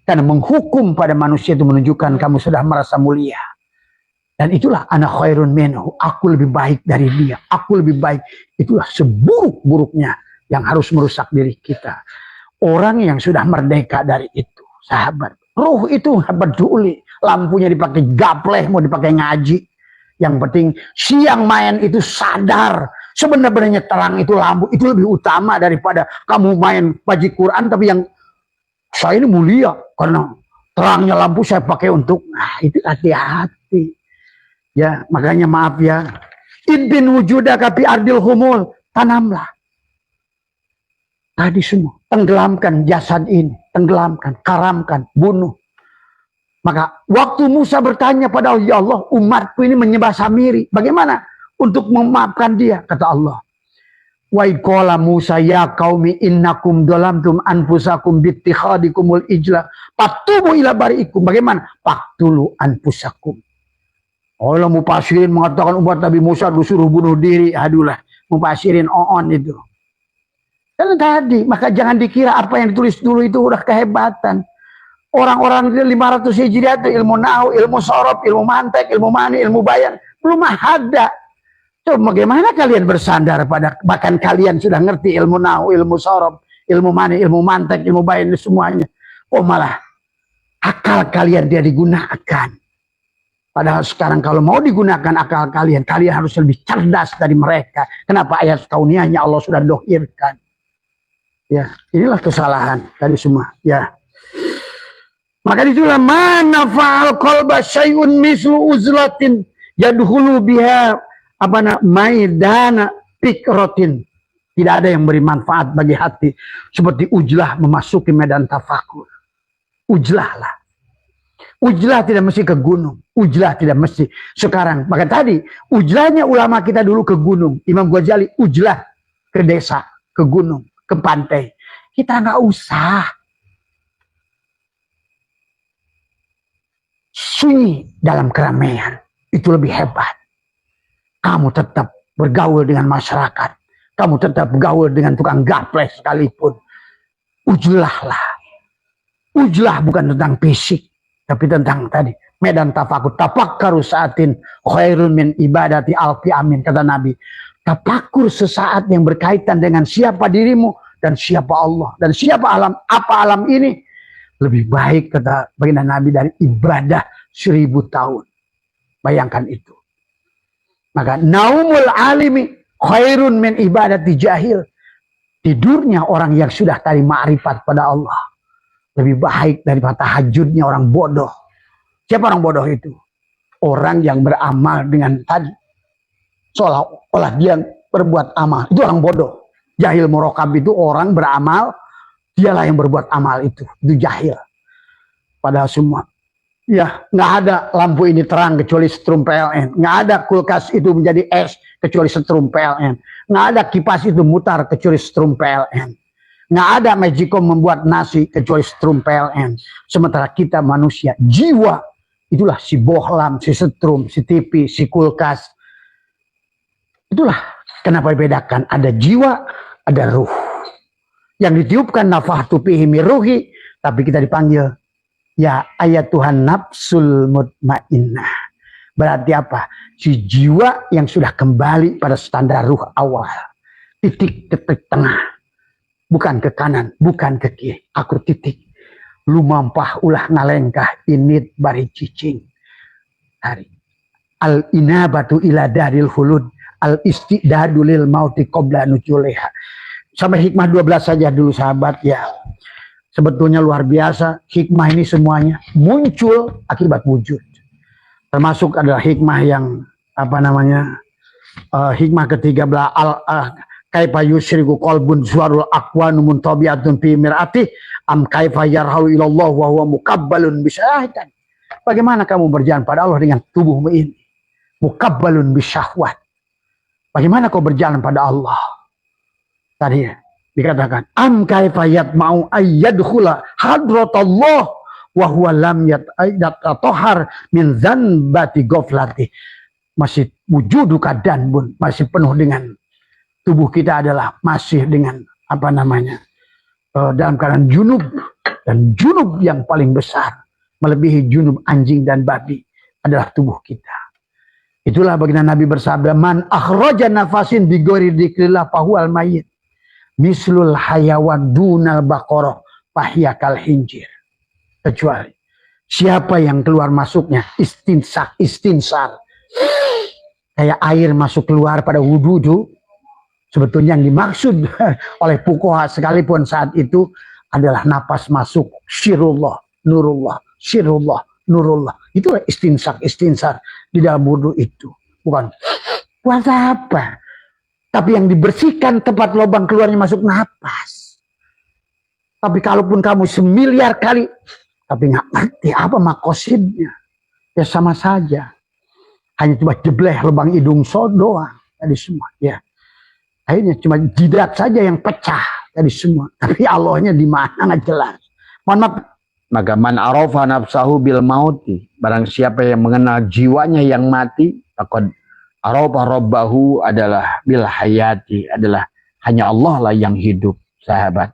Karena menghukum pada manusia itu menunjukkan kamu sudah merasa mulia. Dan itulah ana khairun minhu, aku lebih baik dari dia, aku lebih baik. Itulah seburuk-buruknya yang harus merusak diri kita. Orang yang sudah merdeka dari itu, sahabat. Ruh itu nggak peduli. Lampunya dipakai gapleh, mau dipakai ngaji. Yang penting siang main itu sadar. Sebenarnya terang itu lampu itu lebih utama daripada kamu main baji Quran. Tapi yang saya ini mulia karena terangnya lampu saya pakai untuk, nah itu hati-hati. Ya makanya maaf ya. Idbin wujudaka fi ardil humul. Tanamlah. Tadi semua. Tenggelamkan jasad ini. Tenggelamkan, karamkan, bunuh. Maka waktu Musa bertanya pada Allah, ya Allah, umatku ini menyembah Samiri. Bagaimana untuk memaafkan dia? Kata Allah. Wa qala Musa ya qaumi innakum dolamtum anfusakum bittikhadikumul ijla fatubu ila bariikum. Bagaimana? Faktulu anfusakum. Allah mufasirin mengatakan umat Nabi Musa disuruh bunuh diri. Adulah, mufasirin on itu. Dan tadi, maka jangan dikira apa yang ditulis dulu itu udah kehebatan. Orang-orang 500 Hijriah itu ilmu nahu, ilmu sorob, ilmu mantek, ilmu mani, ilmu bayan. Belum ada. Coba bagaimana kalian bersandar pada, bahkan kalian sudah ngerti ilmu nahu, ilmu sorob, ilmu mani, ilmu mantek, ilmu bayan, semuanya. Oh malah akal kalian dia digunakan. Padahal sekarang kalau mau digunakan akal kalian, kalian harus lebih cerdas dari mereka. Kenapa ayat kauniyahnya Allah sudah dohirkan. Ya, inilah kesalahan tadi semua. Ya. Maka itulah mana fa'al qalba syai'un mislu uzlatin yadkhulu biha maidana fikratin. Tidak ada yang beri manfaat bagi hati seperti ujlah memasuki medan tafakur. Ujlah lah. Ujlah tidak mesti ke gunung. Ujlah tidak mesti. Sekarang, maka tadi ujlahnya ulama kita dulu ke gunung. Imam Ghazali ujlah ke desa, ke gunung, ke pantai. Kita nggak usah. Sunyi dalam keramaian itu lebih hebat. Kamu tetap bergaul dengan masyarakat. Kamu tetap bergaul dengan tukang gapleh sekalipun. Ujlahlah. Ujlah bukan tentang fisik, tapi tentang tadi medan tafakur. Tafakkaru saatin khairun min ibadati alfi amin, kata Nabi. Tafakur sesaat yang berkaitan dengan siapa dirimu dan siapa Allah dan siapa alam, apa alam ini lebih baik, kata baginda Nabi, dari ibadah 1000 tahun. Bayangkan itu. Maka naumul alimi khairun min ibadati jahil. Tidurnya orang yang sudah tadi ma'rifat pada Allah lebih baik daripada tahajudnya orang bodoh. Siapa orang bodoh itu? Orang yang beramal dengan tadi seolah-olah dia berbuat amal. Itu orang bodoh. Jahil murokab itu orang beramal, dialah yang berbuat amal itu. Itu jahil. Padahal semua. Ya, nggak ada lampu ini terang kecuali setrum PLN. Nggak ada kulkas itu menjadi es kecuali setrum PLN. Nggak ada kipas itu mutar kecuali setrum PLN. Nggak ada magicom membuat nasi kecuali setrum PLN. Sementara kita manusia, jiwa, itulah si bohlam, si setrum, si TV, si kulkas. Itulah kenapa dibedakan. Ada jiwa, ada ruh. Yang ditiupkan nafahtu fihi min ruhi, tapi kita dipanggil ya ayat Tuhan nafsul mutmainnah. Berarti apa? Si jiwa yang sudah kembali pada standar ruh awal. Titik tengah. Bukan ke kanan, bukan ke kiri. Aku titik. Lumampah ulah ngalengkah init bari cicing. Hari. Al inabatu ila daril hulud. Al istidadu lil mauti qabla nujuleha. Sampai hikmah 12 saja dulu sahabat ya. Sebetulnya luar biasa. Hikmah ini semuanya muncul akibat wujud. Termasuk adalah hikmah yang hikmah ke-13 kaifa yusriku qalbun suarul aqwanu muntabiatun fi mir'ati am kaifa yarhalu ilallah wa huwa muqabbalun bisyahwatan. Bagaimana kamu berjalan pada Allah dengan tubuhmu ini? Muqabbalun bisyahwat. Bagaimana kau berjalan pada Allah? Tadi dikatakan am kaifa yatma'u ayyadkhula hadratallah wa huwa lam yatahhar min dzanbati ghaflati. Masih wujudu keadaan pun masih penuh dengan tubuh kita adalah masih dengan dalam keadaan junub, dan junub yang paling besar melebihi junub anjing dan babi adalah tubuh kita. Itulah baginda Nabi bersabda, man akhraja nafasin bi ghairi dzikrillah fahuwal mayyit mislul hayawan dunal baqarah fahiya kal hinjir. kecuali siapa yang keluar masuknya istinsar. Kayak air masuk keluar pada wudhu, sebetulnya yang dimaksud oleh fuqaha sekalipun saat itu adalah napas masuk syirullah, nurullah, syirullah, nurullah. Itulah istinsar di dalam wudhu itu. Bukan buat apa? Tapi yang dibersihkan tempat lubang keluarnya masuk napas. Tapi kalaupun kamu semiliar kali, tapi nggak ngerti apa makosidnya, ya sama saja. Hanya cuma jebleh lubang hidung doang tadi semua. Ya, akhirnya cuma jidat saja yang pecah tadi semua. Tapi Allahnya di mana nggak jelas. Mohon maaf. Maka man arafa nafsahu bil mauti, barang siapa yang mengenal jiwanya yang mati, faqad arafa rabbahu adalah bil hayati, adalah hanya Allah lah yang hidup, sahabat.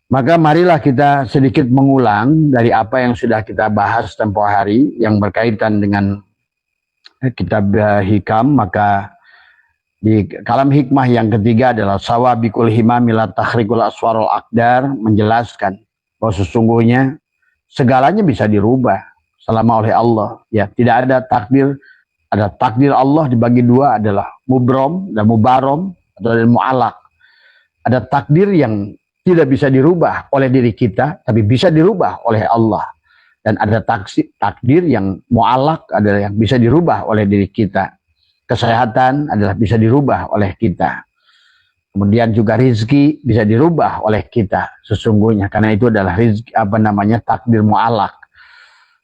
Maka marilah kita sedikit mengulang dari apa yang sudah kita bahas tempoh hari yang berkaitan dengan kitab hikam. Maka di kalam hikmah yang ketiga adalah sawabikul himami la tahrikul aswarul akdar, menjelaskan bahwa sesungguhnya segalanya bisa dirubah selama oleh Allah. Ya, tidak ada takdir, ada takdir Allah dibagi dua, adalah mubrom dan mubarom atau mu'alak. Ada takdir yang tidak bisa dirubah oleh diri kita, tapi bisa dirubah oleh Allah. Dan ada takdir yang mu'alak, adalah yang bisa dirubah oleh diri kita. Kesehatan adalah bisa dirubah oleh kita. Kemudian juga rizki bisa dirubah oleh kita sesungguhnya. Karena itu adalah rizki, takdir mu'alak.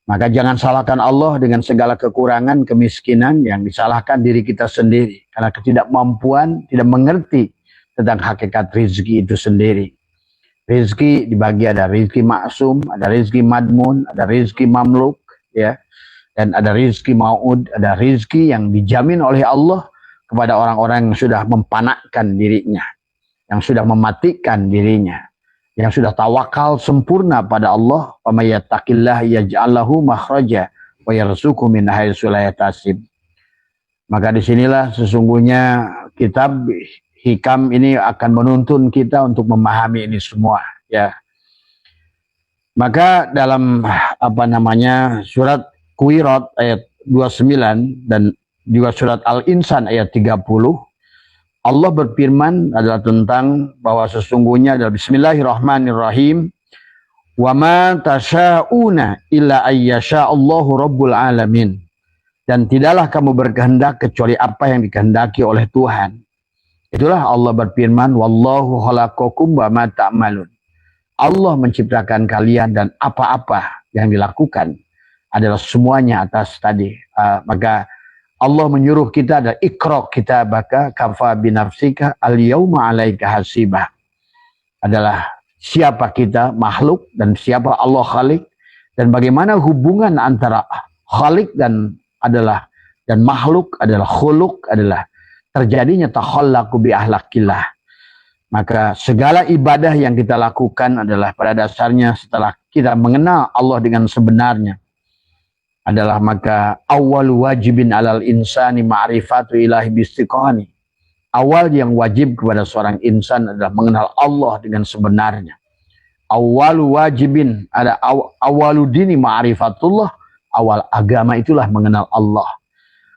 Maka jangan salahkan Allah dengan segala kekurangan, kemiskinan yang disalahkan diri kita sendiri. Karena ketidakmampuan, tidak mengerti tentang hakikat rizki itu sendiri. Rizki dibagi, ada rizki maksum, ada rizki madmun, ada rizki mamluk, ya, dan ada rizki mau'ud, ada rizki yang dijamin oleh Allah kepada orang-orang yang sudah mempanakkan dirinya, yang sudah mematikan dirinya, yang sudah tawakal sempurna pada Allah. Wa may yattaqillah yaj'al lahu makhraja wa yarzuqhu min haitsu la yahtasib. Maka disinilah sesungguhnya kitab hikam ini akan menuntun kita untuk memahami ini semua, ya. Maka dalam surat Kuirat ayat 29 dan juga surat Al-Insan ayat 30, Allah berfirman adalah tentang bahwa sesungguhnya adalah bismillahirrahmanirrahim, wa ma tasya'una illa ayyasha'allahu rabbul alamin, dan tidaklah kamu berkehendak kecuali apa yang dikehendaki oleh Tuhan. Itulah Allah berfirman, wallahu khalaqakum wa ma ta'malun. Allah menciptakan kalian dan apa-apa yang dilakukan adalah semuanya atas tadi. Maka Allah menyuruh kita ada ikra kitabaka kafa binafsika al-yauma 'alaika hasibah. Adalah siapa kita makhluk dan siapa Allah khalik, dan bagaimana hubungan antara khalik dan makhluk adalah khuluq, adalah terjadinya takhallaqu bi ahlakillah. Maka segala ibadah yang kita lakukan adalah pada dasarnya setelah kita mengenal Allah dengan sebenarnya, adalah maka awal wajibin alal insani ma'rifatu ilahi bistiqani. Awal yang wajib kepada seorang insan adalah mengenal Allah dengan sebenarnya. Awal wajibin, ada awaludini ma'rifatullah, awal agama itulah mengenal Allah.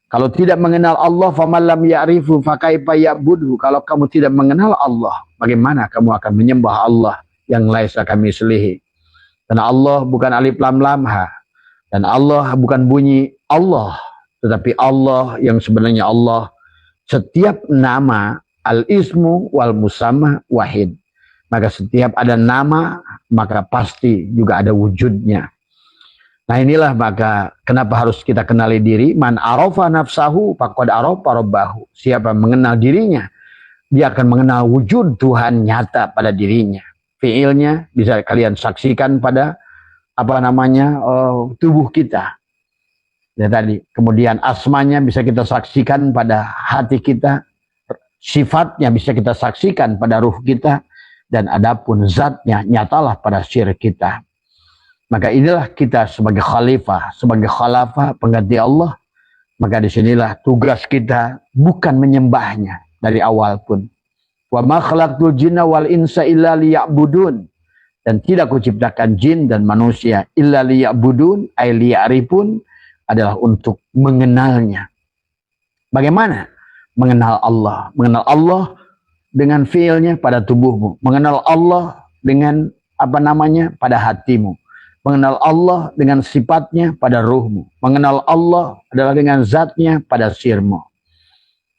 Kalau tidak mengenal Allah, faman lam ya'rifu fakaifa ya'budu. Kalau kamu tidak mengenal Allah, bagaimana kamu akan menyembah Allah yang laisa kamitslihi? Karena Allah bukan alif lam lam ha. Dan Allah bukan bunyi Allah, tetapi Allah yang sebenarnya Allah. Setiap nama al-ismu wal musamma wahid. Maka setiap ada nama, maka pasti juga ada wujudnya. Nah inilah maka kenapa harus kita kenali diri. Man arafa nafsahu faqad arafa rabbahu. Siapa mengenal dirinya, dia akan mengenal wujud Tuhan nyata pada dirinya. Fiilnya bisa kalian saksikan pada tubuh kita. Ya tadi. Kemudian asmanya bisa kita saksikan pada hati kita. Sifatnya bisa kita saksikan pada ruh kita. Dan adapun zatnya nyatalah pada sir kita. Maka inilah kita sebagai khalifah, sebagai khalafah pengganti Allah. Maka disinilah tugas kita bukan menyembahnya dari awal pun. Wa ma khalaqtul jinna wal insa illa liya'budun. dan tidak kuciptakan jin dan manusia illa liya'budun ay liya'rifun, adalah untuk mengenalnya. Bagaimana mengenal Allah? Mengenal Allah dengan fiilnya pada tubuhmu, mengenal Allah dengan pada hatimu, mengenal Allah dengan sifatnya pada ruhmu, mengenal Allah adalah dengan zatnya pada sirmu.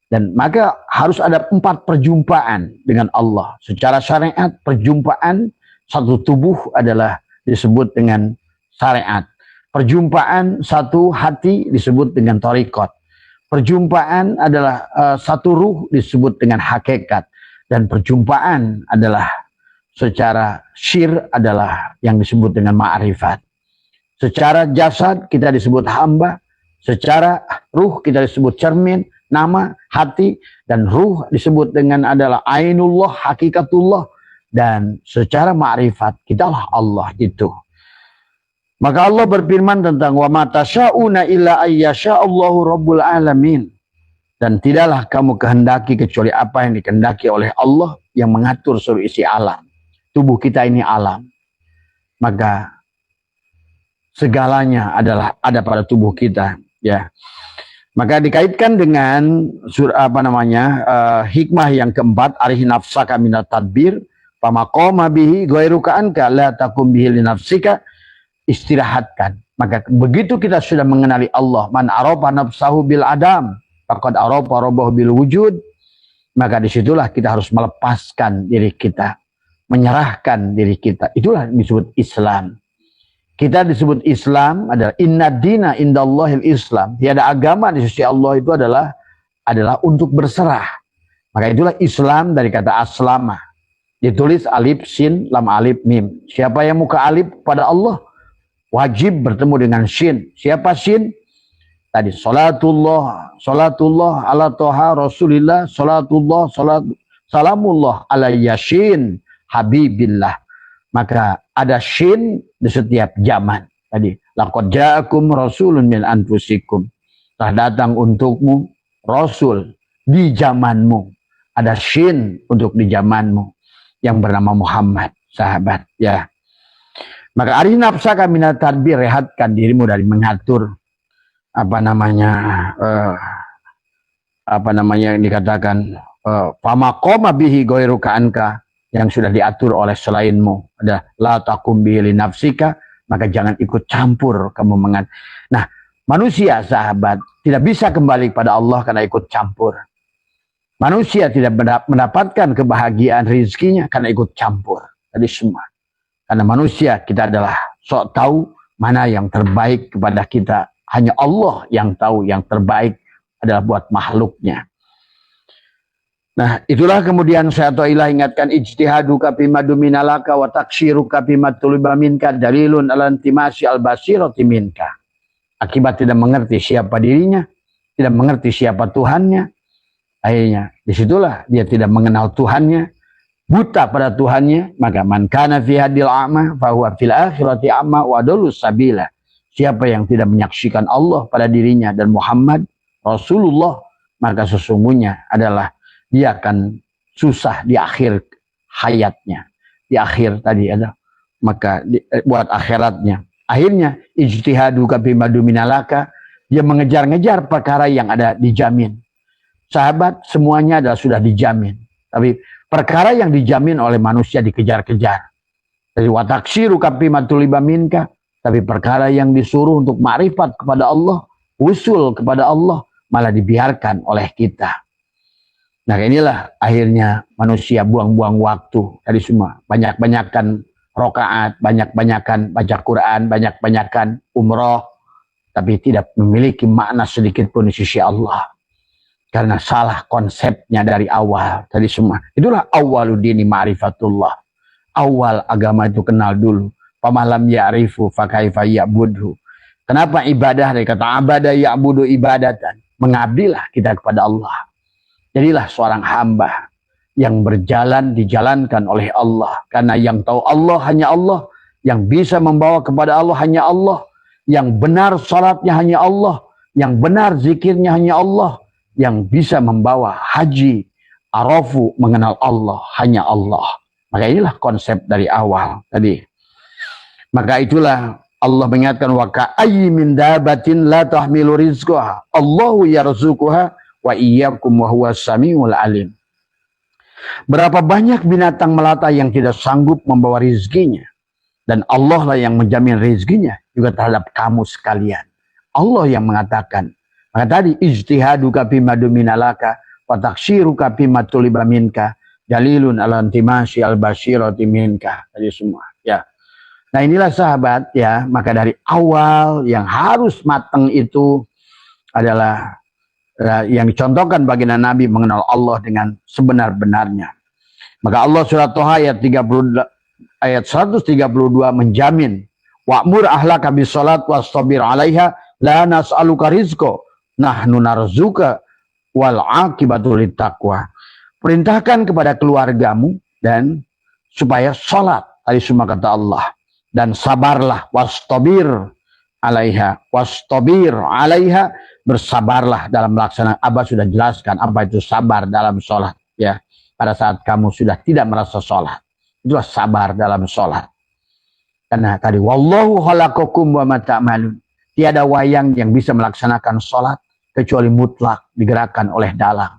Dan maka harus ada 4 perjumpaan dengan Allah. Secara syariat, perjumpaan satu tubuh adalah disebut dengan syariat. Perjumpaan satu hati disebut dengan thariqat. Perjumpaan adalah satu ruh disebut dengan hakikat. Dan perjumpaan adalah secara syir adalah yang disebut dengan ma'rifat. Secara jasad kita disebut hamba. Secara ruh kita disebut cermin, nama, hati. Dan ruh disebut dengan adalah ainullah, hakikatullah. Dan secara ma'rifat kitalah Allah itu. Maka Allah berfirman tentang wa ma tasyauna illa ayyasha'allahu rabbul alamin. Dan tidaklah kamu kehendaki kecuali apa yang dikehendaki oleh Allah yang mengatur seluruh isi alam. Tubuh kita ini alam. Maka segalanya adalah ada pada tubuh kita, ya. Maka dikaitkan dengan hikmah yang keempat, arihi nafsaka minat tadbir, pamaqama bihi ghairuka anka la takum bihi li nafsika, istirahatkan. Maka begitu kita sudah mengenali Allah, man arafa nafsahu bil adam faqad arafa rabbahu bil wujud, maka disitulah kita harus melepaskan diri kita, menyerahkan diri kita. Itulah disebut Islam. Kita disebut Islam adalah inna dina indallahil Islam. Tiada agama di sisi Allah itu adalah untuk berserah. Maka itulah Islam dari kata aslama. Ditulis alif sin lam alif mim. Siapa yang muka alif pada Allah wajib bertemu dengan shin. Siapa shin? Tadi salatullah ala toha rasulillah, salamullah ala yashin habibillah. Maka ada shin di setiap zaman. Tadi laqad ja'akum rasulun min anfusikum. Telah datang untukmu rasul di zamanmu. Ada shin untuk di zamanmu yang bernama Muhammad, sahabat, ya. Maka arih nafsaka minat tadbir, rehatkan dirimu dari mengatur yang dikatakan famaqama bihi ghairuka anka, yang sudah diatur oleh selainmu. Ada la takum bihi li nafsika, maka jangan ikut campur kamu Nah, manusia, sahabat, tidak bisa kembali kepada Allah karena ikut campur. Manusia tidak mendapatkan kebahagiaan rezekinya karena ikut campur. Tadi semua. Karena manusia kita adalah sok tahu mana yang terbaik kepada kita. Hanya Allah yang tahu yang terbaik adalah buat makhluknya. Nah, itulah kemudian saya to'ilah ingatkan ijtihaduka bima duminalaka wa taksiruka bima tuliba minka dalilun ala intimasi al-basirati minka. Akibat tidak mengerti siapa dirinya, tidak mengerti siapa Tuhannya, akhirnya disitulah dia tidak mengenal Tuhannya, buta pada Tuhannya. Maka man kana fi hadil a'ma fahuwa fil akhirati a'ma wa adallus sabila. Siapa yang tidak menyaksikan Allah pada dirinya dan Muhammad Rasulullah, maka sesungguhnya adalah dia akan susah di akhir hayatnya, di akhir tadi ada, maka buat akhiratnya. Akhirnya ijtihadu bima duminalaka, dia mengejar-ngejar perkara yang ada dijamin. Sahabat, semuanya adalah sudah dijamin, tapi perkara yang dijamin oleh manusia dikejar-kejar. Dari wataksiru bima tuliba minka, tapi perkara yang disuruh untuk ma'rifat kepada Allah, usul kepada Allah, malah dibiarkan oleh kita. Nah, inilah akhirnya manusia buang-buang waktu tadi semua. Banyak-banyakan rokaat, banyak-banyakan baca Quran, banyak-banyakan umroh, tapi tidak memiliki makna sedikit pun di sisi Allah. Karena salah konsepnya dari awal tadi semua. Itulah awwaluddini ma'rifatullah. Awal agama itu kenal dulu. Pamalam ya'rifu fakaifa ya'budhu. Kenapa ibadah? Dari kata abada ya'budu ibadatan. Mengabdilah kita kepada Allah. Jadilah seorang hamba yang berjalan dijalankan oleh Allah. Karena yang tahu Allah hanya Allah. Yang bisa membawa kepada Allah hanya Allah. Yang benar salatnya hanya Allah. Yang benar zikirnya hanya Allah. Yang bisa membawa haji, arafu, mengenal Allah hanya Allah. Maka inilah konsep dari awal tadi. Maka itulah Allah mengingatkan wa ka'ayyin min dabatin la tahmilu rizqaha Allahu yarzuquha wa iyyakum wa huwas samiul alim. Berapa banyak binatang melata yang tidak sanggup membawa rizkinya, dan Allah lah yang menjamin rizkinya juga terhadap kamu sekalian. Allah yang mengatakan. Maka tadi ijtihaduka bima duminalaka wa taksiruka bima tuliba minka dalilun ala intimasi al-basyirati minka. Tadi semua ya. Nah inilah sahabat ya, maka dari awal yang harus matang itu adalah yang dicontohkan baginda Nabi mengenal Allah dengan sebenar-benarnya. Maka Allah surat Toha ayat 132 menjamin wa'mur ahlaka bisolat wastabir 'alaiha la nas'aluka rizqa nahnu narzuka wal 'aqibatu littaqwa. Perintahkan kepada keluargamu dan supaya salat, tadi semua kata Allah, dan sabarlah wastabir 'alaiha bersabarlah dalam melaksanakan. Abah sudah jelaskan apa itu sabar dalam sholat ya. Pada saat kamu sudah tidak merasa sholat, itulah sabar dalam sholat. Karena tadi wallahu khalaqakum wa ma ta'malun. Tiada wayang yang bisa melaksanakan sholat kecuali mutlak digerakkan oleh dalang.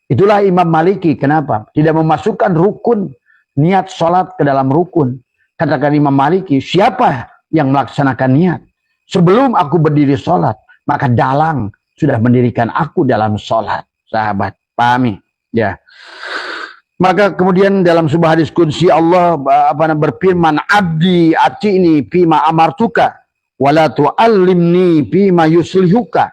Itulah Imam Maliki kenapa tidak memasukkan rukun niat sholat ke dalam rukun. Katakan Imam Maliki, siapa yang melaksanakan niat sebelum aku berdiri sholat, maka dalang sudah mendirikan aku dalam sholat. Sahabat, pahami ya. Maka kemudian dalam sebuah hadis qudsi Allah berfirman, abdi atini fima amartuka wala tu'allimni fima yuslihuka.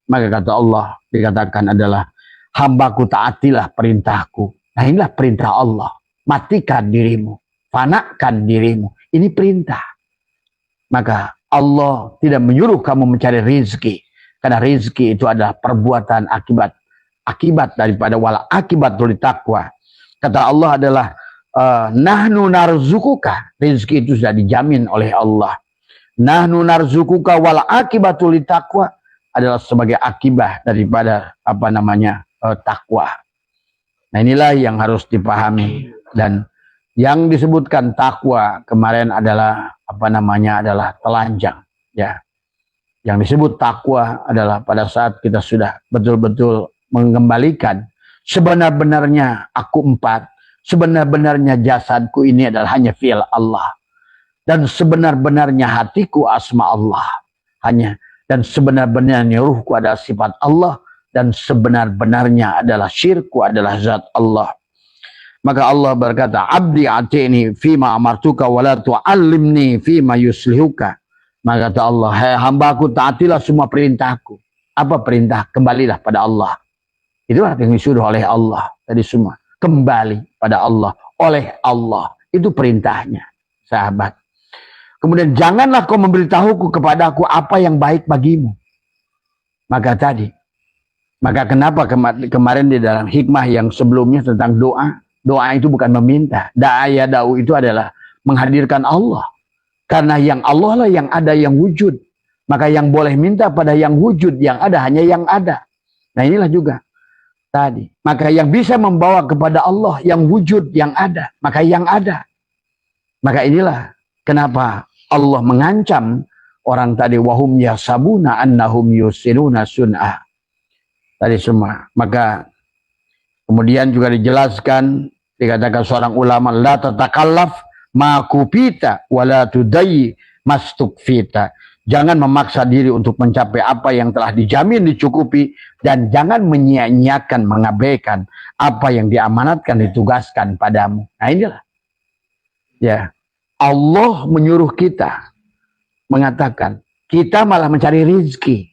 Maka kata Allah dikatakan adalah hambaku taatilah perintahku. Nah inilah perintah Allah, matikan dirimu, fanakan dirimu, ini perintah. Maka Allah tidak menyuruh kamu mencari rizki, karena rizki itu adalah perbuatan akibat daripada wala akibat dari takwa. Kata Allah adalah nahnu narzukuka, rizki itu sudah dijamin oleh Allah. Nahnu narzukuka wal akibatu littaqwa adalah sebagai akibat daripada takwa. Nah inilah yang harus dipahami. Dan yang disebutkan takwa kemarin adalah adalah telanjang ya. Yang disebut takwa adalah pada saat kita sudah betul-betul mengembalikan sebenar-benarnya aku empat, sebenar-benarnya jasadku ini adalah hanya fi'il Allah, dan sebenar-benarnya hatiku asma Allah hanya, dan sebenar-benarnya ruhku adalah sifat Allah, dan sebenar-benarnya adalah syirku adalah zat Allah. Maka Allah berkata, abdi atini fima amartuka wala tu'allimni fima yuslihuka. Maka kata Allah, hai hambaku taatilah semua perintahku. Apa perintah? Kembalilah pada Allah. Itulah yang disuruh oleh Allah tadi semua. Kembali pada Allah, oleh Allah. Itu perintahnya, sahabat. Kemudian janganlah kau memberitahuku kepadaku apa yang baik bagimu. Maka kenapa kemarin di dalam hikmah yang sebelumnya tentang doa. Doa itu bukan meminta. Da'u itu adalah menghadirkan Allah. Karena yang Allah lah yang ada, yang wujud. Maka yang boleh minta pada yang wujud, yang ada hanya yang ada. Nah inilah juga tadi. Maka yang bisa membawa kepada Allah yang wujud, yang ada. Maka yang ada. Maka inilah kenapa Allah mengancam orang tadi. Wahum yasabuna annahum yusinuna sun'ah. Tadi semua. Maka kemudian juga dijelaskan, dikatakan seorang ulama, la tatakallaf ma kupita wala tudayyi mastukfita. Jangan memaksa diri untuk mencapai apa yang telah dijamin dicukupi, dan jangan menyia-nyiakan, mengabaikan apa yang diamanatkan, ditugaskan padamu. Nah inilah. Ya, Allah menyuruh kita, mengatakan, kita malah mencari rizki.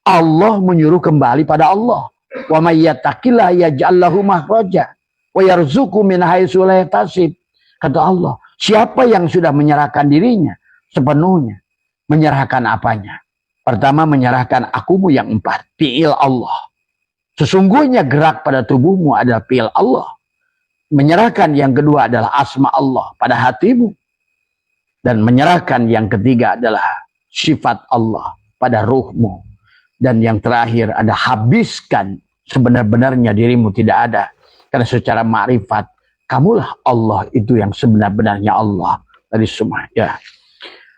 Allah menyuruh kembali pada Allah. Wa may yattaqillah yaj'al lahu makhraja wa yarzuqhu min haitsu la yahtasib. Kata Allah, siapa yang sudah menyerahkan dirinya sepenuhnya, menyerahkan apanya? Pertama, menyerahkan akumu yang empat, fi'il Allah. Sesungguhnya gerak pada tubuhmu adalah fi'il Allah. Menyerahkan yang kedua adalah asma Allah pada hatimu. Dan menyerahkan yang ketiga adalah sifat Allah pada ruhmu. Dan yang terakhir ada habiskan sebenar-benarnya dirimu tidak ada. Karena secara ma'rifat kamulah Allah itu yang sebenar-benarnya Allah tadi semua ya.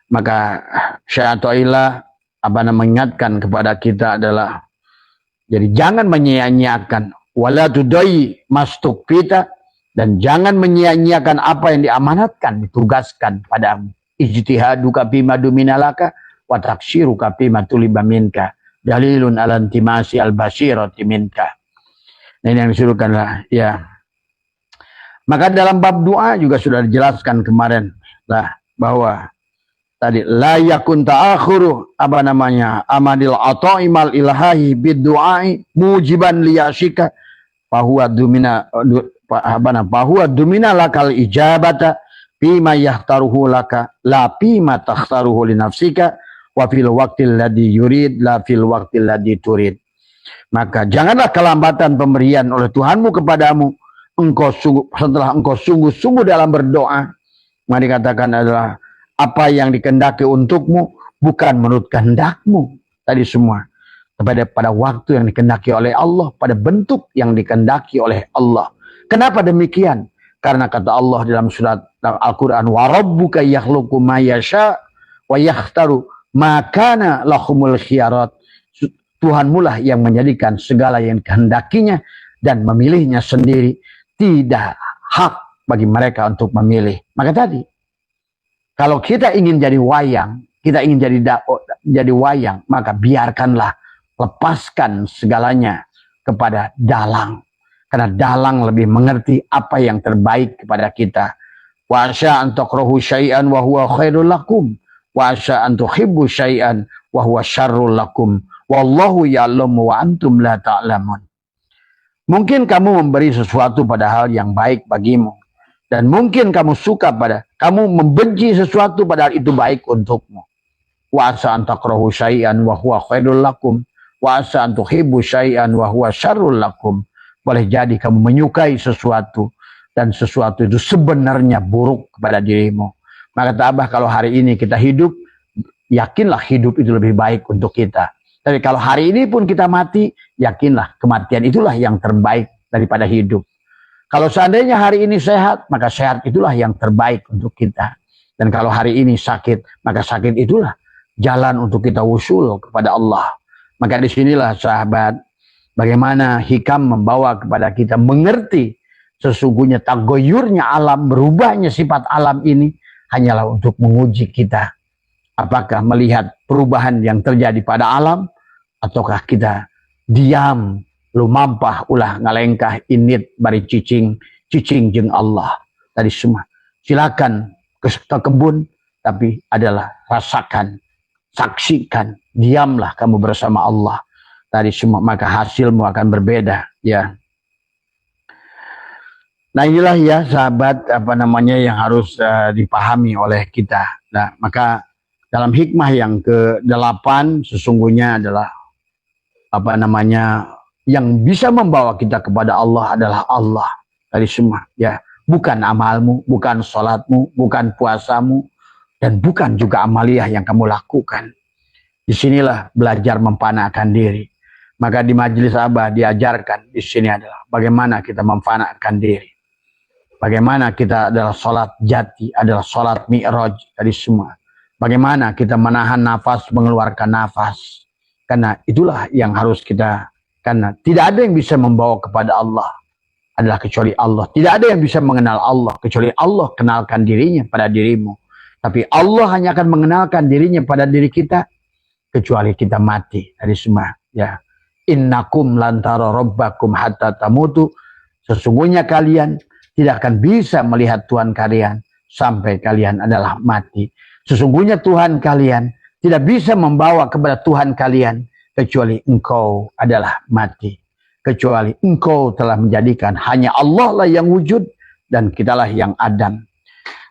Maka Syekh Athaillah mengingatkan kepada kita adalah jadi jangan menyia-nyiakan wala tudai mastukfita, dan jangan menyia-nyiakan apa yang diamanatkan, ditugaskan padamu. Ijtihaduka bima duminalaka wa taksiruka bima tuliba minka dalilun ala intimasi al-basirati minka. Nah, ini yang disuruhkanlah ya. Maka dalam bab doa juga sudah dijelaskan kemarin lah bahwa tadi la yakun ta'akhuru amadil ata'imal ilahi bid du'ai mujiban liyashika fahuwa dumina lakal ijabata bima yahtaruhu laka la bima takhtaruhu li nafsika wa fil waqtil ladzi yurid la fil waqtil ladzi turid. Maka janganlah kelambatan pemberian oleh Tuhanmu kepadamu setelah engkau sungguh-sungguh dalam berdoa. Maka dikatakan adalah apa yang dikehendaki untukmu bukan menurut kehendakmu tadi semua, pada waktu yang dikehendaki oleh Allah, pada bentuk yang dikehendaki oleh Allah. Kenapa demikian? Karena kata Allah dalam surat Al-Quran, wa rabbuka yakhluqu ma yasha wa yakhtaru ma kana lahumul khiyarat. Tuhanmu lah yang menjadikan segala yang kehendakinya dan memilihnya sendiri. Tidak hak bagi mereka untuk memilih. Maka tadi, kalau kita ingin jadi wayang, kita ingin jadi wayang, maka biarkanlah, lepaskan segalanya kepada dalang. Karena dalang lebih mengerti apa yang terbaik kepada kita. Wa asya an takrahu syai'an wa huwa khairul lakum. Wa asya an tuhibbu syai'an wa huwa syarrul lakum. Wallahu ya'lamu wa antum la ta'lamun. Mungkin kamu memberi sesuatu pada hal yang baik bagimu. Dan mungkin kamu kamu membenci sesuatu padahal itu baik untukmu. Wa asa an takrahu syai'an wa huwa khairul lakum. Wa asa an tuhibbu syai'an wa huwa syarrul lakum. Boleh jadi kamu menyukai sesuatu dan sesuatu itu sebenarnya buruk kepada dirimu. Maka tabah kalau hari ini kita hidup, yakinlah hidup itu lebih baik untuk kita. Tapi kalau hari ini pun kita mati, yakinlah kematian itulah yang terbaik daripada hidup. Kalau seandainya hari ini sehat, maka sehat itulah yang terbaik untuk kita. Dan kalau hari ini sakit, maka sakit itulah jalan untuk kita usul kepada Allah. Maka disinilah sahabat, bagaimana hikam membawa kepada kita mengerti sesungguhnya tagoyurnya alam, berubahnya sifat alam ini hanyalah untuk menguji kita. Apakah melihat perubahan yang terjadi pada alam, ataukah kita diam, lumampah ulah ngalengkah init bari cicing jeung Allah. Tadi semua. Silakan ke kebun, tapi adalah rasakan, saksikan, diamlah kamu bersama Allah. Tadi semua, maka hasilmu akan berbeda ya. Nah inilah ya sahabat yang harus dipahami oleh kita. Nah maka dalam hikmah yang ke-8 sesungguhnya adalah yang bisa membawa kita kepada Allah adalah Allah. Tadi semua ya, bukan amalmu, bukan sholatmu, bukan puasamu, dan bukan juga amaliyah yang kamu lakukan. Disinilah belajar memfanakan diri. Maka di majelis Abah diajarkan di sini adalah bagaimana kita memfanakan diri. Bagaimana kita adalah sholat jati, adalah sholat mi'raj tadi semua. Bagaimana kita menahan nafas, mengeluarkan nafas. Karena itulah yang harus kita, karena tidak ada yang bisa membawa kepada Allah adalah kecuali Allah. Tidak ada yang bisa mengenal Allah kecuali Allah kenalkan dirinya pada dirimu. Tapi Allah hanya akan mengenalkan dirinya pada diri kita kecuali kita mati. Tadi semua ya. Innakum lantara rabbakum hatta tamutu. Sesungguhnya kalian tidak akan bisa melihat Tuhan kalian sampai kalian adalah mati. Sesungguhnya Tuhan kalian tidak bisa membawa kepada Tuhan kalian kecuali engkau adalah mati. Kecuali engkau telah menjadikan hanya Allah lah yang wujud dan kitalah yang adam.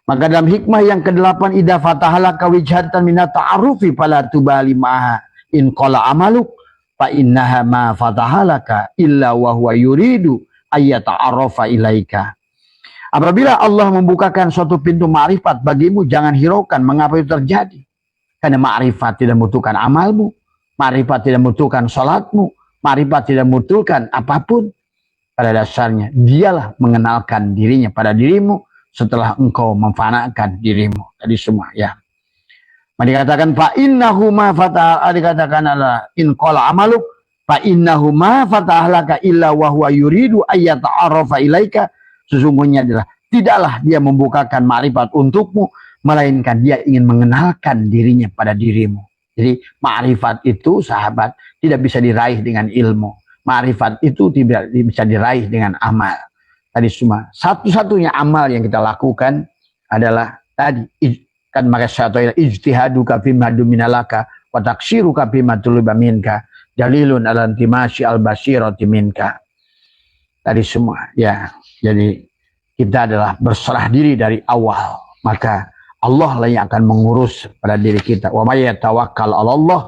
Maka dalam hikmah yang ke-8, idza fatahalaka wijhatan minat ta'arufi fala tubali maha in qala amaluk fa innaha ma fatahalaka illa wa huwa yuridu ayyata'arafa ilaika. Apabila Allah membukakan suatu pintu ma'rifat bagimu, jangan hiraukan mengapa itu terjadi. Karena ma'rifat tidak membutuhkan amalmu, ma'rifat tidak membutuhkan salatmu, ma'rifat tidak membutuhkan apapun. pada dasarnya dialah mengenalkan dirinya pada dirimu setelah engkau memfanakan dirimu. Tadi semua ya. Dikatakan fa innahu ma fatah, dikatakan adalah in qala amaluk fa innahu ma fatahlaka illa wa huwa yuridu ayyata'arafa ilaika. Sesungguhnya adalah tidaklah dia membukakan ma'rifat untukmu melainkan dia ingin mengenalkan dirinya pada dirimu. Jadi ma'rifat itu sahabat tidak bisa diraih dengan ilmu. Ma'rifat itu tidak bisa diraih dengan amal. Tadi semua satu-satunya amal yang kita lakukan adalah tadi kan maka syaitan ijtihaduka fima duminalaka wa taksiruka fima tuluba minka dalilun ala intimasi al-basirati minka. Tadi semua ya. Jadi kita adalah berserah diri dari awal, maka Allah lah yang akan mengurus pada diri kita. Wa may yatawakkal 'ala Allah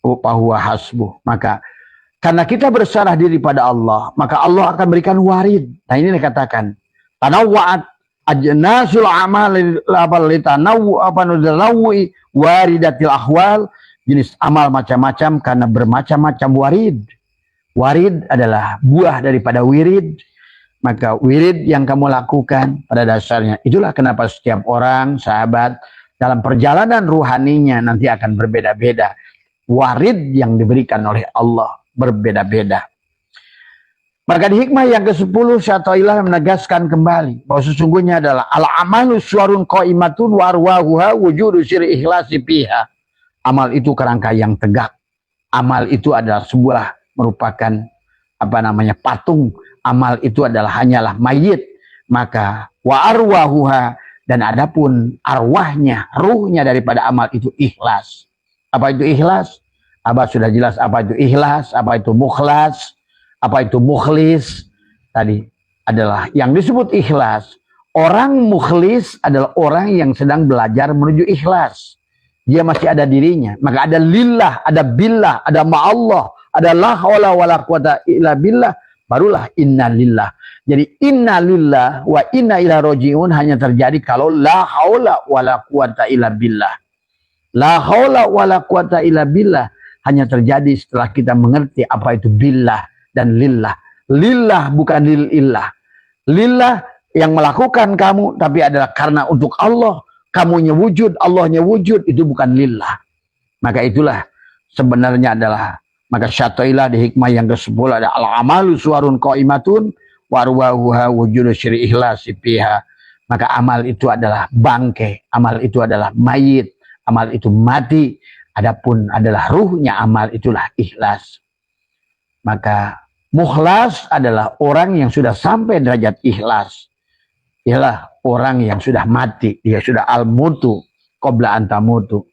fa huwa hasbuh. Maka karena kita berserah diri pada Allah, maka Allah akan berikan warid. Nah ini dikatakan tanawwa'at ajnasul amal litanawwi waridatil ahwal. Jenis amal macam-macam karena bermacam-macam warid. Warid adalah buah daripada wirid. Maka wirid yang kamu lakukan pada dasarnya itulah kenapa setiap orang sahabat dalam perjalanan ruhaninya nanti akan berbeda-beda. Warid yang diberikan oleh Allah berbeda-beda. Maka di hikmah yang ke-10 Syatailah menegaskan kembali bahwa sesungguhnya adalah al-amalu suwarun qaimatun wa arwahuha wujudu sirri ikhlasi fiha. Amal itu kerangka yang tegak. Amal itu adalah sebuah merupakan patung. Amal itu adalah hanyalah mayit. Maka wa arwahuha, dan adapun arwahnya, ruhnya daripada amal itu ikhlas. Apa itu ikhlas? Abah sudah jelas apa itu ikhlas, apa itu mukhlas, apa itu mukhlis. Tadi adalah yang disebut ikhlas. Orang mukhlis adalah orang yang sedang belajar menuju ikhlas. Dia masih ada dirinya. Maka ada lillah, ada billah, ada ma'allah, ada la haula wala quwata illa billah. Barulah inna lillah. Jadi inna lillah wa inna ila roji'un hanya terjadi kalau la haula wala quwata illa billah. La haula wala quwata illa billah hanya terjadi setelah kita mengerti apa itu billah dan lillah. Lillah bukan lillah. Lillah yang melakukan kamu tapi adalah karena untuk Allah. Kamunya wujud, Allahnya wujud, itu bukan lillah. Maka itulah sebenarnya adalah, maka Syatailah di hikmah yang ke-10 ada al-amalu suwarun qaimatun warwahuha wujudu syirri ikhlasi fiha. Maka amal itu adalah bangkai, amal itu adalah mayit, amal itu mati. Adapun adalah ruhnya amal itulah ikhlas. Maka mukhlas adalah orang yang sudah sampai derajat ikhlas. Ialah orang yang sudah mati, dia sudah al-mutu qabla antamutu.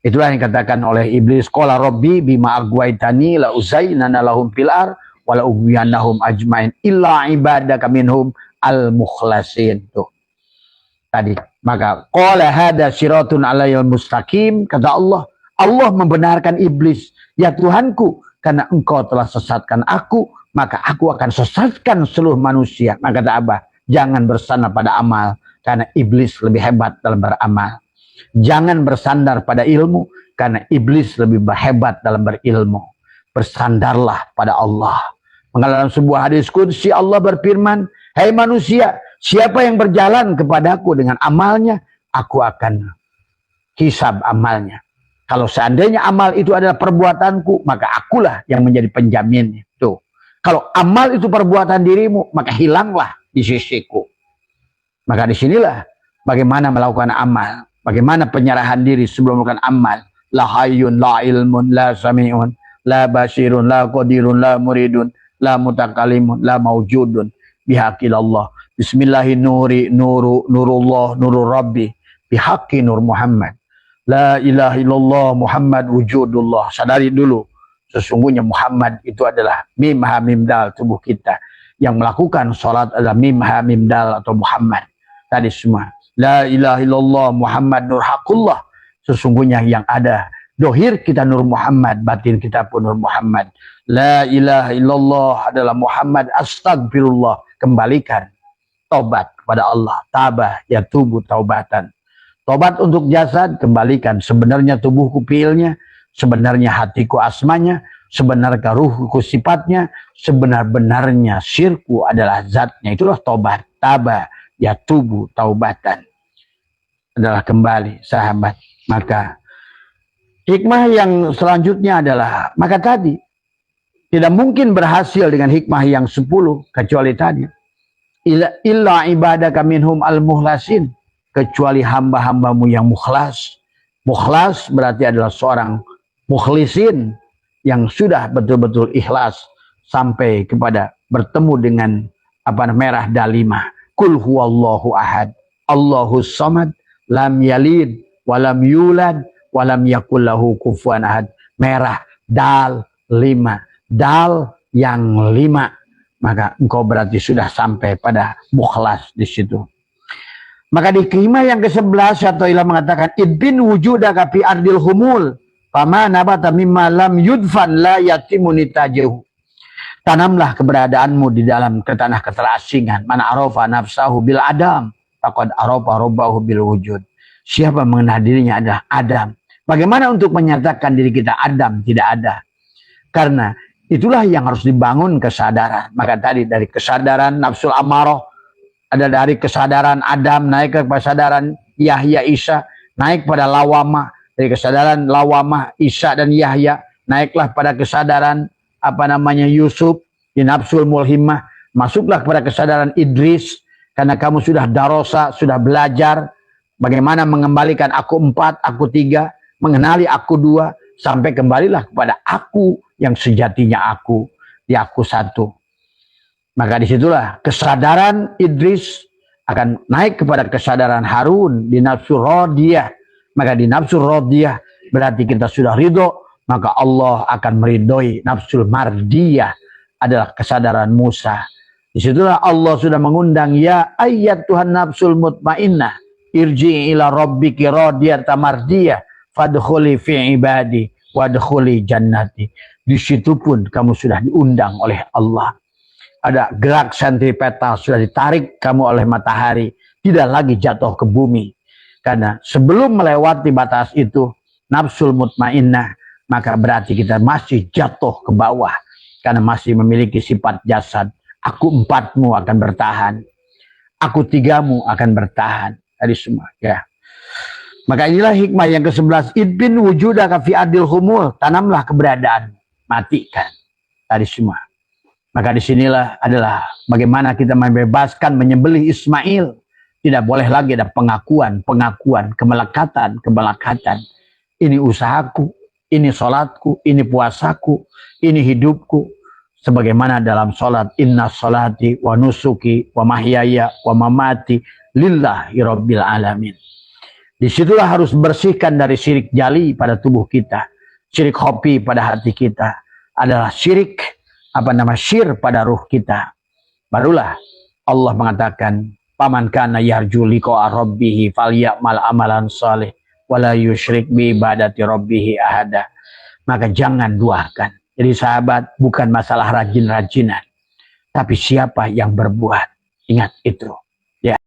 Itulah yang dikatakan oleh iblis, qala rabbi bima aghwaytani la uzayyinana lahum fil ar wa la ughwiyannahum ajmain illa ibadaka minhum al-mukhlasin. Tuh. Tadi, maka qala hada siratun alayil mustaqim, kata Allah. Allah membenarkan iblis, ya Tuhanku, karena engkau telah sesatkan aku, maka aku akan sesatkan seluruh manusia. Maka kata Abah, jangan bersandar pada amal, karena iblis lebih hebat dalam beramal. Jangan bersandar pada ilmu, karena iblis lebih hebat dalam berilmu. Bersandarlah pada Allah. Maka dalam sebuah hadis qudsi Allah berfirman, hai manusia, siapa yang berjalan kepadaku dengan amalnya, aku akan hisab amalnya. Kalau seandainya amal itu adalah perbuatanku, maka akulah yang menjadi penjaminnya. Tuh. Kalau amal itu perbuatan dirimu, maka hilanglah di sisiku. Maka disinilah bagaimana melakukan amal, bagaimana penyerahan diri sebelum melakukan amal. La hayyun, la ilmun, la sami'un, la basirun, la qadirun, la muridun, la mutakalimun, la mawjudun bihaqil Allah. Bismillahi nuri nurullah nurul rabbi bihaqi nur Muhammad. La ilaha illallah Muhammad wujudullah. Sadari dulu, sesungguhnya Muhammad itu adalah mim ha mim dal tubuh kita. Yang melakukan sholat adalah mim ha mim dal atau Muhammad. Tadi semua. La ilaha illallah Muhammad nur haqullah. Sesungguhnya yang ada dohir kita nur Muhammad, batin kita pun nur Muhammad. La ilaha illallah adalah Muhammad astagfirullah. Kembalikan tobat kepada Allah. Tabah ya tubuh taubatan. Tobat untuk jasad, kembalikan. Sebenarnya tubuhku fiilnya, sebenarnya hatiku asmanya. sebenarkah ruhku sifatnya, sebenar-benarnya syirku adalah zatnya. Itulah tobat. Taba ya tubuh taubatan, adalah kembali sahabat. Maka hikmah yang selanjutnya adalah, maka tadi tidak mungkin berhasil dengan hikmah yang 10 kecuali tadi illa ibadaka minhum al-muhlasin, kecuali hamba-hambamu yang mukhlas. Mukhlas berarti adalah seorang mukhlisin yang sudah betul-betul ikhlas sampai kepada bertemu dengan merah dalimah. Kul huwallahu ahad, Allahus samad, lam yalid walam yulad walam yakul lahu kufuwan ahad. Merah dal 5, dal yang 5, maka engkau berarti sudah sampai pada mukhlas di situ. Maka di hikmah yang ke-11 Syaikhullah mengatakan idbin wujudaka fi ardil humul fama nabata mimma lam yudfan la yatimu nitajuhu. Tanamlah keberadaanmu di dalam tanah keterasingan. Man arafa nafsahu bil adam faqad arafa rabbahu bil wujud. Siapa mengenal dirinya adalah Adam. Bagaimana untuk menyatakan diri kita Adam tidak ada? Karena itulah yang harus dibangun kesadaran. Maka tadi dari kesadaran nafsul amarah, ada dari kesadaran Adam naik ke kesadaran Yahya Isa, naik pada lawamah, dari kesadaran lawamah Isa dan Yahya naiklah pada kesadaran Yusuf di nafsul mulhimah, masuklah kepada kesadaran Idris karena kamu sudah darosa, sudah belajar bagaimana mengembalikan aku 4, aku 3, mengenali aku 2, sampai kembalilah kepada aku yang sejatinya aku, di aku 1. Maka disitulah kesadaran Idris akan naik kepada kesadaran Harun di nafsu rodiyah. Maka di nafsu rodiyah berarti kita sudah ridho, maka Allah akan meridhoi. Nafsul mardiyah adalah kesadaran Musa. Disitulah Allah sudah mengundang, ya ayat Tuhan nafsul mutmainnah, irji'i ila rabbiki radiyatan mardiyah, fadkhuli fi ibadi wadkhuli jannati. Di situ pun kamu sudah diundang oleh Allah. Ada gerak sentripetal, sudah ditarik kamu oleh matahari, tidak lagi jatuh ke bumi. Karena sebelum melewati batas itu, nafsul mutmainnah, maka berarti kita masih jatuh ke bawah. Karena masih memiliki sifat jasad. Aku 4-mu akan bertahan. Aku 3-mu akan bertahan. Tadi semua. Ya. Maka inilah hikmah yang ke-11. Idbin wujudaka fi adil humul. Tanamlah keberadaan. Matikan. Tadi semua. Maka disinilah adalah bagaimana kita membebaskan menyembelih Ismail. Tidak boleh lagi ada pengakuan, kemelekatan. Ini usahaku, ini sholatku, ini puasaku, ini hidupku. Sebagaimana dalam sholat, inna sholati wa nusuki wa mahyaya wa mamati lillahi rabbil alamin. Disitulah harus bersihkan dari syirik jali pada tubuh kita. Syirik khofi pada hati kita. Adalah syirik, syir pada ruh kita. Barulah Allah mengatakan, paman kana yarju liqa rabbih falyamal amalan salih wala yusyrik bi ibadati rabbih ahada. Maka jangan duakan. Jadi sahabat, bukan masalah rajin-rajinan, tapi siapa yang berbuat. Ingat itu. Ya.